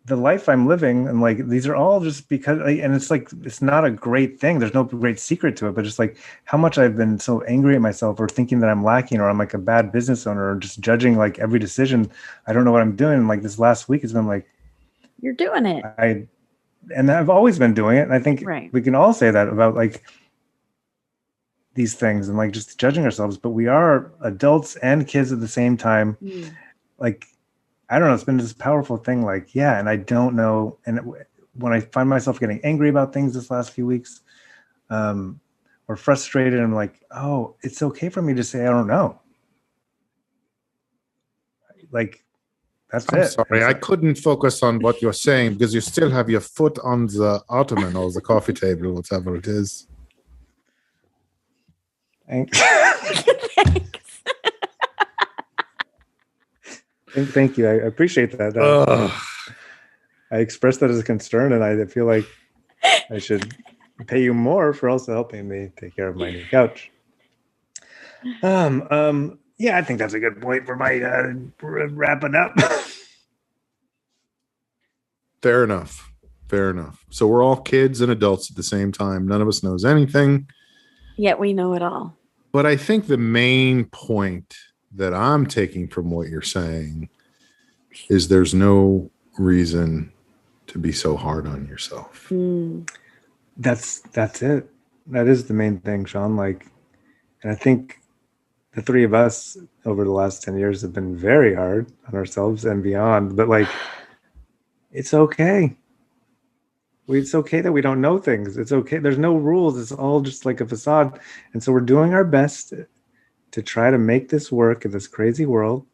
the life I'm living, and like these are all just because, and it's like it's not a great thing. There's no great secret to it, but just like how much I've been so angry at myself, or thinking that I'm lacking, or I'm like a bad business owner, or just judging like every decision. I don't know what I'm doing. And like this last week has been like, you're doing it. And I've always been doing it. And I think we can all say that about like these things and like just judging ourselves. But we are adults and kids at the same time. Like, I don't know, it's been this powerful thing, like, and I don't know. And when I find myself getting angry about things this last few weeks, or frustrated, I'm like, oh, it's okay for me to say, I don't know. Like, that's I'm sorry, I couldn't focus on what you're saying because you still have your foot on the ottoman or the coffee table, whatever it is. Thanks. Thank you. I appreciate that. I expressed that as a concern, and I feel like I should pay you more for also helping me take care of my new couch. I think that's a good point for my wrapping up. Fair enough. So we're all kids and adults at the same time. None of us knows anything. Yet we know it all. But I think the main point that I'm taking from what you're saying is there's no reason to be so hard on yourself. That's it. That is the main thing, Sean. Like, and I think the three of us over the last 10 years have been very hard on ourselves and beyond, but like, it's okay. It's okay that we don't know things. It's okay. There's no rules. It's all just like a facade. And so we're doing our best to try to make this work in this crazy world.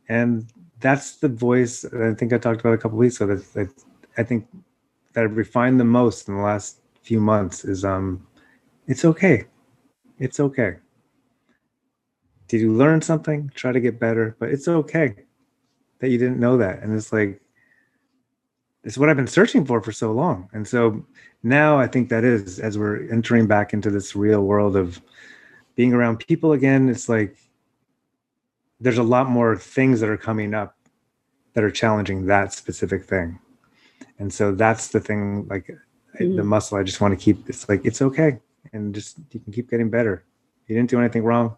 And that's the voice I think I talked about a couple of weeks ago that I think that I've refined the most in the last few months is it's okay. It's okay. Did you learn something? Try to get better, but it's okay that you didn't know that. And it's like, it's what I've been searching for so long. And so now I think that is, as we're entering back into this real world of being around people again, it's like there's a lot more things that are coming up that are challenging that specific thing. And so that's the thing, like the muscle I just want to keep. It's like, it's okay. And just, you can keep getting better. You didn't do anything wrong.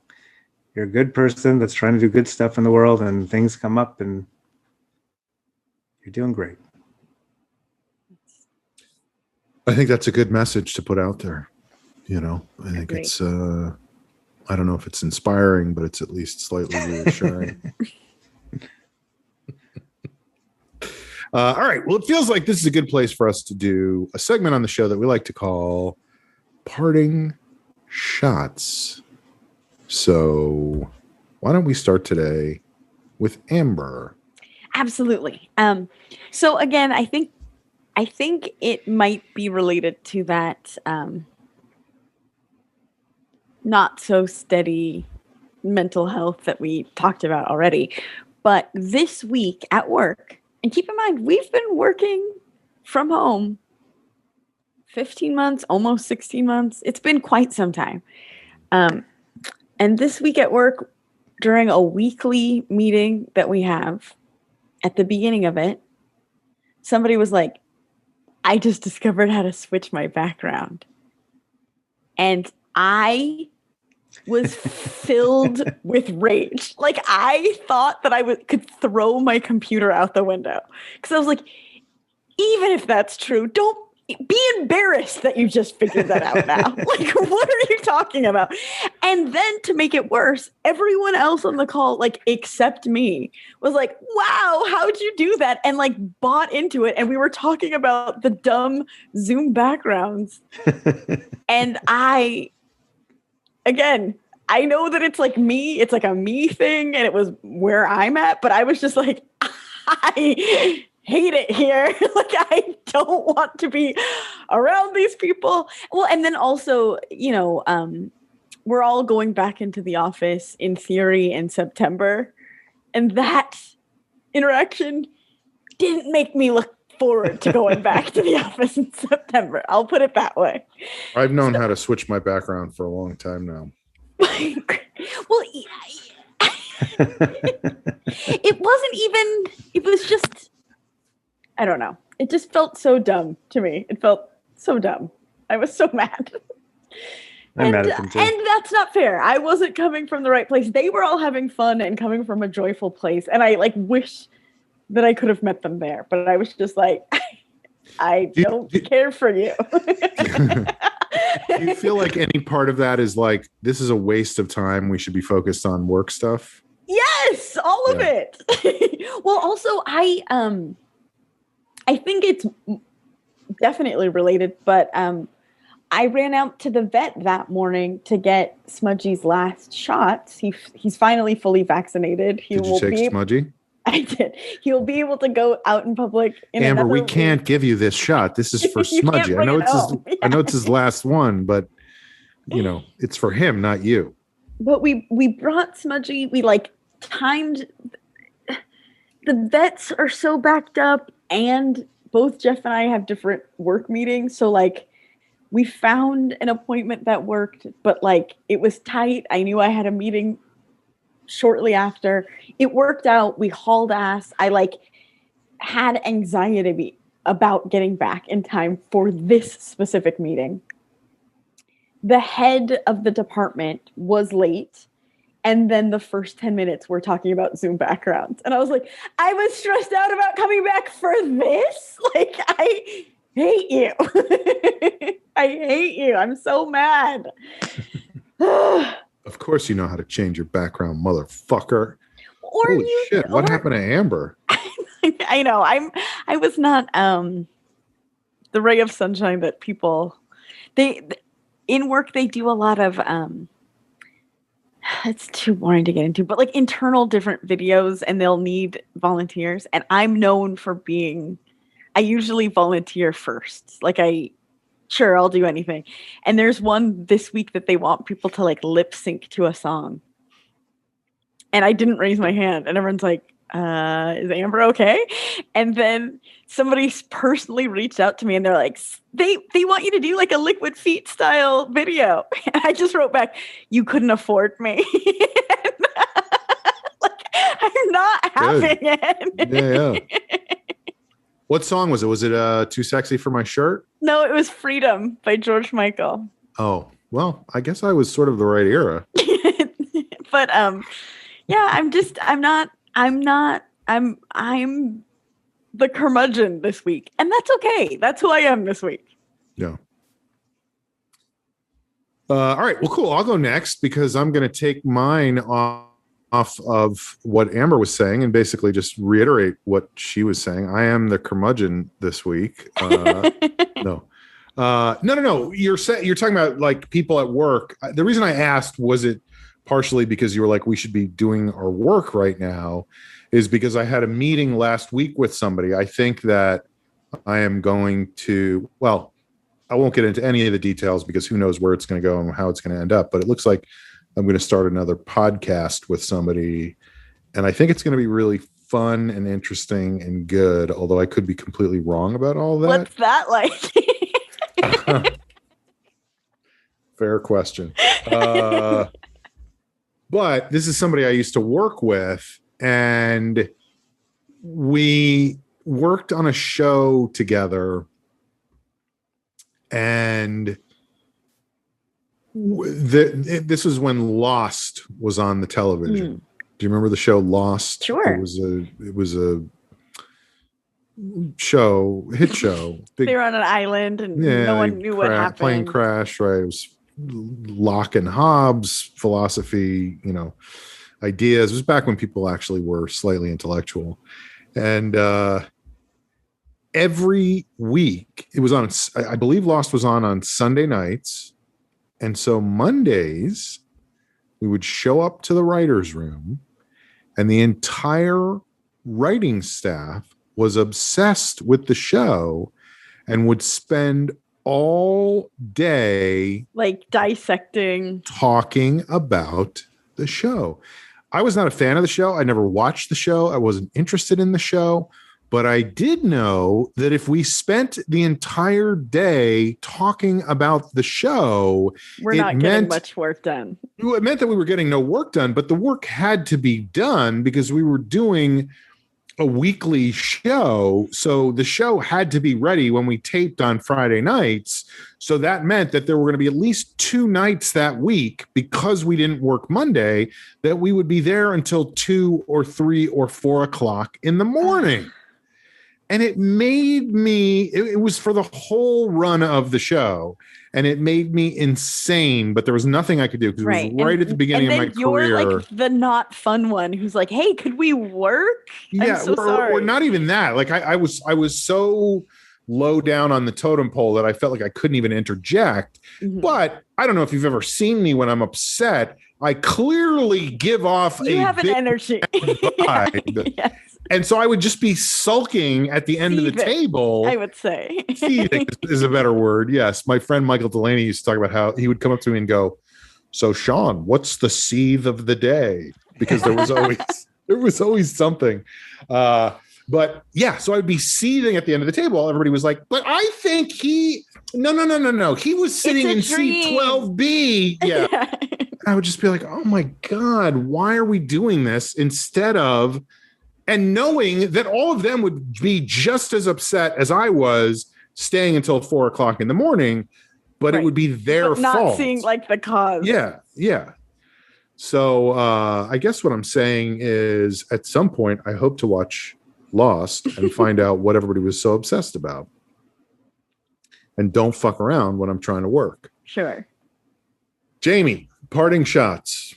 You're a good person that's trying to do good stuff in the world, and things come up and you're doing great. I think that's a good message to put out there. You know, I think it's, I don't know if it's inspiring, but it's at least slightly reassuring. All right. Well, it feels like this is a good place for us to do a segment on the show that we like to call Parting Shots. So why don't we start today with Amber? Absolutely. So again, I think it might be related to that not so steady mental health that we talked about already. But this week at work, and keep in mind, we've been working from home 15 months, almost 16 months. It's been quite some time. And this week at work, during a weekly meeting that we have, at the beginning of it, somebody was like, I just discovered how to switch my background. And I was filled with rage. Like, I thought that I could throw my computer out the window. Because I was like, even if that's true, don't be embarrassed that you just figured that out now. Like, what are you talking about? And then to make it worse, everyone else on the call, like, except me, was like, wow, how'd you do that? And like bought into it. And we were talking about the dumb Zoom backgrounds. And again, I know that it's like me, it's like a me thing, and it was where I'm at, but I was just like, I hate it here. Like, I don't want to be around these people. Well, and then also, you know, we're all going back into the office in theory in September, and that interaction didn't make me look forward to going back to the office in September. I'll put it that way. I've known how to switch my background for a long time now. Well, it wasn't even, it was just I don't know. It just felt so dumb to me. It felt so dumb. I was so mad. I'm mad at them too. And that's not fair. I wasn't coming from the right place. They were all having fun and coming from a joyful place. And I like wish that I could have met them there. But I was just like, I don't care for you. Do you feel like any part of that is like, this is a waste of time? We should be focused on work stuff? Yes, all of it. Well, also, I think it's definitely related, but I ran out to the vet that morning to get Smudgy's last shots. He's finally fully vaccinated. Did you take Smudgy? I did. He'll be able to go out in public. Amber, we can't give you this shot. This is for Smudgy. I know it's his last one, but it's for him, not you. But we brought Smudgy. We like timed. The vets are so backed up, and both Jeff and I have different work meetings. So like, we found an appointment that worked, but like it was tight. I knew I had a meeting shortly after. It worked out. We hauled ass. I like had anxiety about getting back in time for this specific meeting. The head of the department was late. And then the first 10 minutes we're talking about Zoom backgrounds. And I was like, I was stressed out about coming back for this. Like, I hate you. I hate you. I'm so mad. Of course you know how to change your background, motherfucker. Holy shit, what happened to Amber? I know. I was not the ray of sunshine that people in work they do a lot of it's too boring to get into, but like internal different videos, and they'll need volunteers. And I'm known for I usually volunteer first. Like I'll do anything. And there's one this week that they want people to like lip sync to a song. And I didn't raise my hand, and everyone's like, is Amber okay? And then somebody personally reached out to me, and they're like, they want you to do like a Liquid Feet style video. And I just wrote back, you couldn't afford me. Like, I'm not having it. Yeah. What song was it? Was it Too Sexy for My Shirt? No, it was Freedom by George Michael. Oh, well, I guess I was sort of the right era. But yeah, I'm the curmudgeon this week. And that's okay. That's who I am this week. Yeah. All right. Well, cool. I'll go next because I'm going to take mine off of what Amber was saying and basically just reiterate what she was saying. I am the curmudgeon this week. No. You're talking about like people at work. The reason I asked, was it partially because you were like, we should be doing our work right now, is because I had a meeting last week with somebody. I think that I am going to, well, I won't get into any of the details because who knows where it's going to go and how it's going to end up, but it looks like I'm going to start another podcast with somebody, and I think it's going to be really fun and interesting and good, although I could be completely wrong about all that. What's that like? Fair question. But this is somebody I used to work with, and we worked on a show together, and this was when Lost was on the television. Do you remember the show Lost? Sure. It was a hit show. They were on an island, and no one knew what happened. Plane crash, right? It was Locke and Hobbes philosophy, ideas. It was back when people actually were slightly intellectual. And every week it was on, I believe Lost was on Sunday nights. And so Mondays we would show up to the writer's room, and the entire writing staff was obsessed with the show and would spend all day like dissecting, talking about the show. I was not a fan of the show. I never watched the show. I wasn't interested in the show, but I did know that if we spent the entire day talking about the show, we're not getting much work done. It meant that we were getting no work done, but the work had to be done because we were doing a weekly show. So the show had to be ready when we taped on Friday nights. So that meant that there were going to be at least 2 nights that week, because we didn't work Monday, that we would be there until 2 or 3 or 4 o'clock in the morning. And it made me, it was for the whole run of the show. And it made me insane, but there was nothing I could do because it was right at the beginning of my career. You're like the not fun one who's like, "Hey, could we work?" Yeah, I'm so sorry. Or not even that. Like I was so low down on the totem pole that I felt like I couldn't even interject. Mm-hmm. But I don't know if you've ever seen me when I'm upset. I clearly give off you have an energy. Vibe. Yes. And so I would just be sulking at the end of the table. I would say. Seething is a better word. Yes. My friend Michael Delaney used to talk about how he would come up to me and go, "So Sean, what's the seethe of the day?" Because there was always something. But yeah, so I'd be seething at the end of the table. Everybody was like, "But I think no. He was sitting in seat 12B." Yeah. I would just be like, "Oh my God, why are we doing this?" Instead of, and knowing that all of them would be just as upset as I was staying until 4 o'clock in the morning, but it would be their not fault. Seeing like the cause. Yeah. So I guess what I'm saying is, at some point, I hope to watch Lost and find out what everybody was so obsessed about. And don't fuck around when I'm trying to work. Sure. Jamie, parting shots.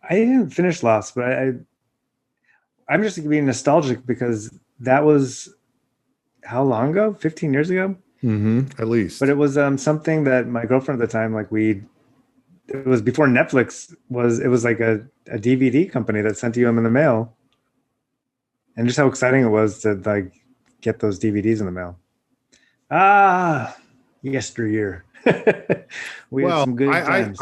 I didn't finish Lost, but I'm just being nostalgic because that was how long ago? 15 years ago? Mm-hmm, at least. But it was something that my girlfriend at the time, it was before Netflix it was like a DVD company that sent you them in the mail. And just how exciting it was to like get those DVDs in the mail. Yesteryear. We had some good times.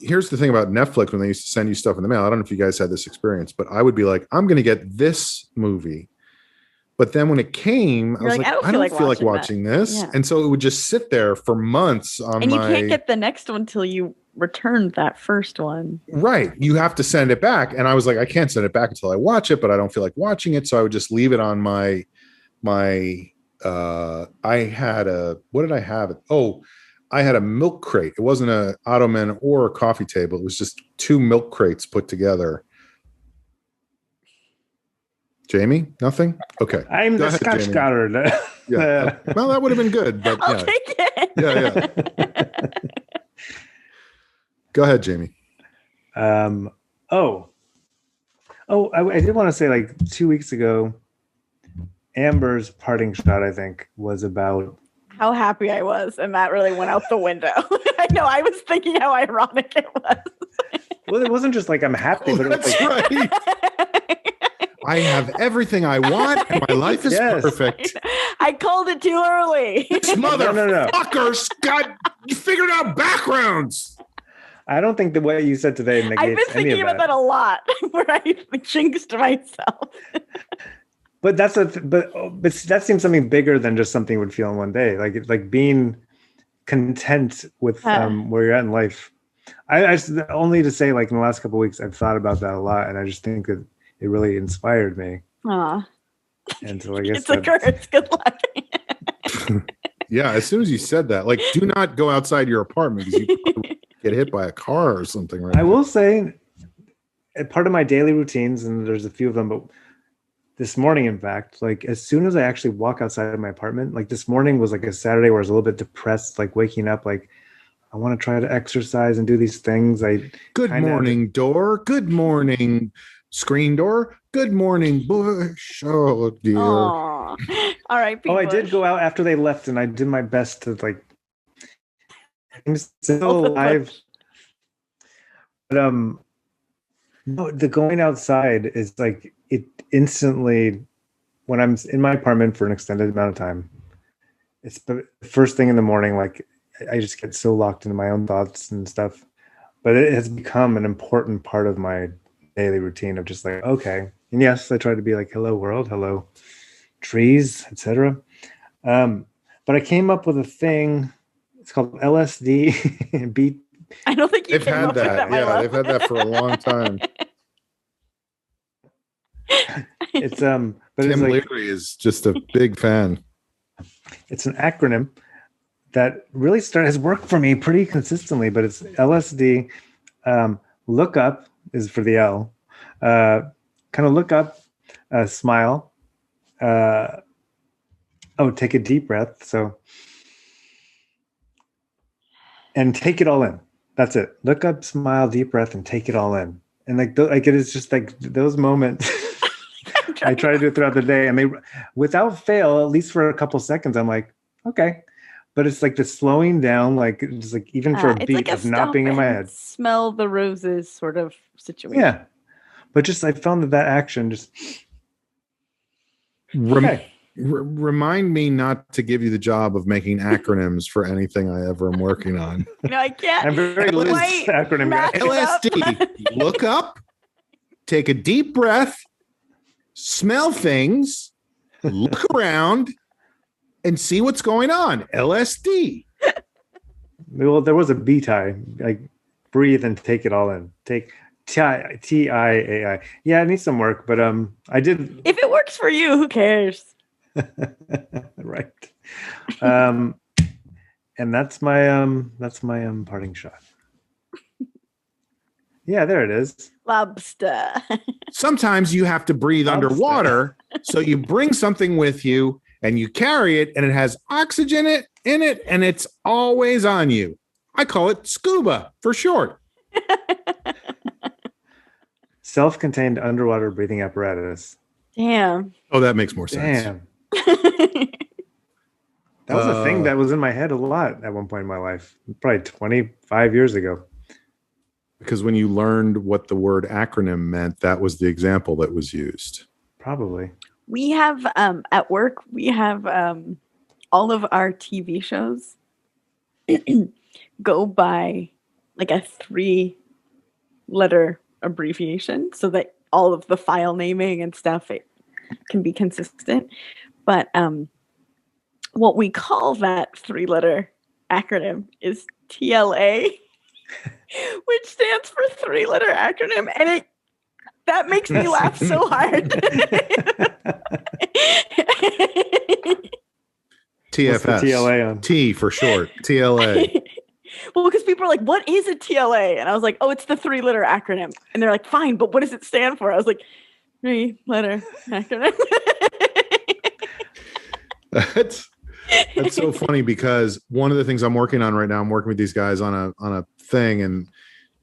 Here's the thing about Netflix when they used to send you stuff in the mail. I don't know if you guys had this experience, but I would be like, I'm going to get this movie. But then when it came, I was like, I don't feel like watching this. Yeah. And so it would just sit there for months on and you can't get the next one till you returned that first one. Right. You have to send it back. And I was like, I can't send it back until I watch it, but I don't feel like watching it. So I would just leave it on my I had what did I have? I had a milk crate. It wasn't an ottoman or a coffee table. It was just 2 milk crates put together. Jamie, nothing? Okay. I'm the Scotch Goddard. Yeah. Well, that would have been good. But I'll take it. Yeah. Go ahead, Jamie. I did want to say, like 2 weeks ago, Amber's parting shot, I think, was about how happy I was, and that really went out the window. I know. I was thinking how ironic it was. Well, it wasn't just like I'm happy, but it was like, right. I have everything I want, and my life is perfect. I called it too early. This motherfucker's got figured out backgrounds. I don't think the way you said today negates I've been thinking about that a lot, where I jinxed myself. But that seems something bigger than just something you would feel in one day. Like being content with where you're at in life. I only to say, like in the last couple of weeks, I've thought about that a lot, and I just think that it really inspired me. Aw. And so I guess it's good luck. Yeah, as soon as you said that, like, do not go outside your apartment because you get hit by a car or something. Right? I will say, part of my daily routines, and there's a few of them, but this morning, in fact, like as soon as I actually walk outside of my apartment, like this morning was like a Saturday where I was a little bit depressed, like waking up, like I want to try to exercise and do these things. Good morning, door. Good morning, screen door. Good morning, bush. Oh, dear. Aww. All right. I did go out after they left, and I did my best to like. I'm still alive. But no, the going outside is like it instantly. When I'm in my apartment for an extended amount of time, it's the first thing in the morning. Like I just get so locked into my own thoughts and stuff. But it has become an important part of my daily routine of just like, okay. And yes, I try to be like, hello world, hello trees, etc. But I came up with a thing. It's called LSD. Beat. I don't think they've had that. Yeah, they've had that for a long time. It's but Tim it's like, Leary is just a big fan. it's an acronym that really has worked for me pretty consistently, but it's LSD. Look up is for the L. Kind of look up, smile. Take a deep breath. So, and take it all in. That's it. Look up, smile, deep breath, and take it all in. And like it is just like those moments. I try to do it throughout the day, and they, without fail, at least for a couple seconds, I'm like, okay. But it's like the slowing down, like just like even for a beat like of not being in my head. Smell the roses sort of situation. Yeah, but just I found that action just. Remind me not to give you the job of making acronyms for anything I ever am working on. No, I can't. I'm very loose acronym guy. LSD. Look up, take a deep breath, smell things, look around, and see what's going on. LSD. Well, there was a B tie. Like breathe and take it all in. Take TIAI. Yeah, it needs some work, but I did. If it works for you, who cares? Right. And that's my parting shot. Yeah, there it is. Lobster. Sometimes you have to breathe underwater, so you bring something with you and you carry it, and it has oxygen in it, and it's always on you. I call it scuba for short. Self-contained underwater breathing apparatus. Damn. Oh, that makes more sense. Damn. That was a thing that was in my head a lot at one point in my life, probably 25 years ago. Because when you learned what the word acronym meant, that was the example that was used. Probably. We have at work, we have all of our TV shows go by like a 3-letter abbreviation so that all of the file naming and stuff, it can be consistent. But what we call that 3-letter acronym is TLA, which stands for 3-letter acronym, and that makes me laugh so hard. TFS. TLA on? T for short. TLA. Well, because people are like, what is a TLA? And I was like, oh, it's the 3-letter acronym. And they're like, fine, but what does it stand for? I was like, 3-letter acronym. That's so funny, because one of the things I'm working on right now, I'm working with these guys on a thing, and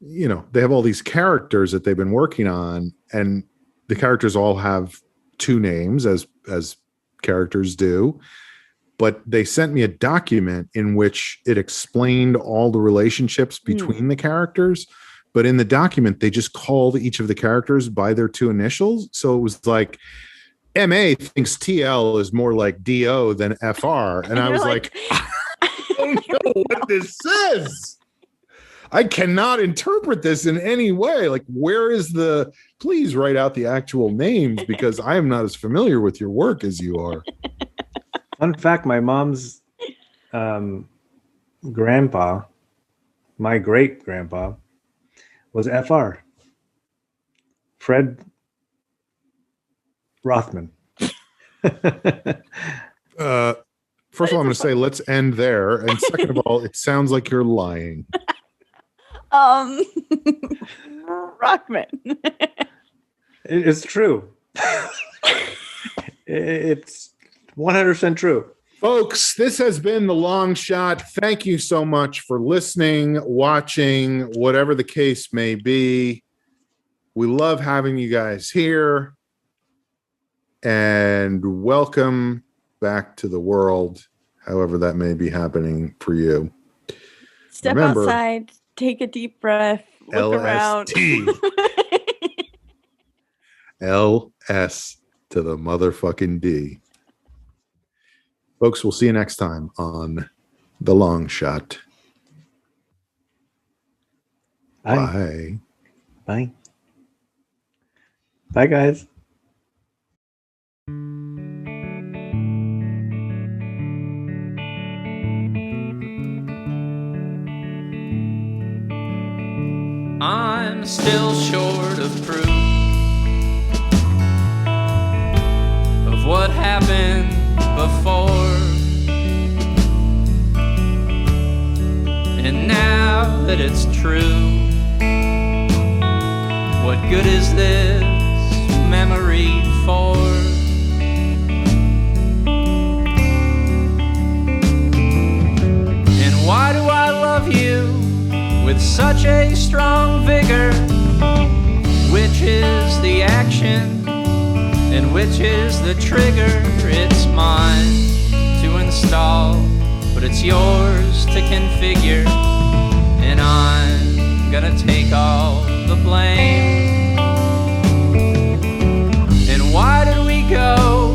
they have all these characters that they've been working on, and the characters all have 2 names as characters do. But they sent me a document in which it explained all the relationships between the characters. But in the document, they just called each of the characters by their 2 initials. So it was like, MA thinks TL is more like DO than FR. And I was like, I don't know what this says. I cannot interpret this in any way. Like, where is please write out the actual names, because I am not as familiar with your work as you are. Fun fact, my mom's grandpa, my great-grandpa, was FR. Fred Rothman. First of all, I'm going to say let's end there. And second of all, it sounds like you're lying. Rockman. It's true. It's 100% true. Folks, this has been The Long Shot. Thank you so much for listening, watching, whatever the case may be. We love having you guys here. And welcome back to the world, however that may be happening for you. Step outside, take a deep breath, look around. LS to the motherfucking D. Folks, we'll see you next time on The Long Shot. Bye. Bye. Bye, guys. I'm still short of proof. that it's true. What good is this memory for? And why do I love you with such a strong vigor? Which is the action and which is the trigger? It's mine to install, but it's yours to configure, and I'm gonna take all the blame. And why did we go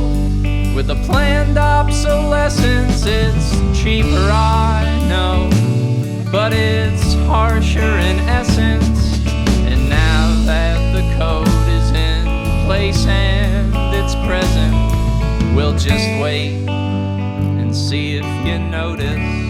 with the planned obsolescence? It's cheaper, I know, but it's harsher in essence. And now that the code is in place and it's present, we'll just wait and see if you notice.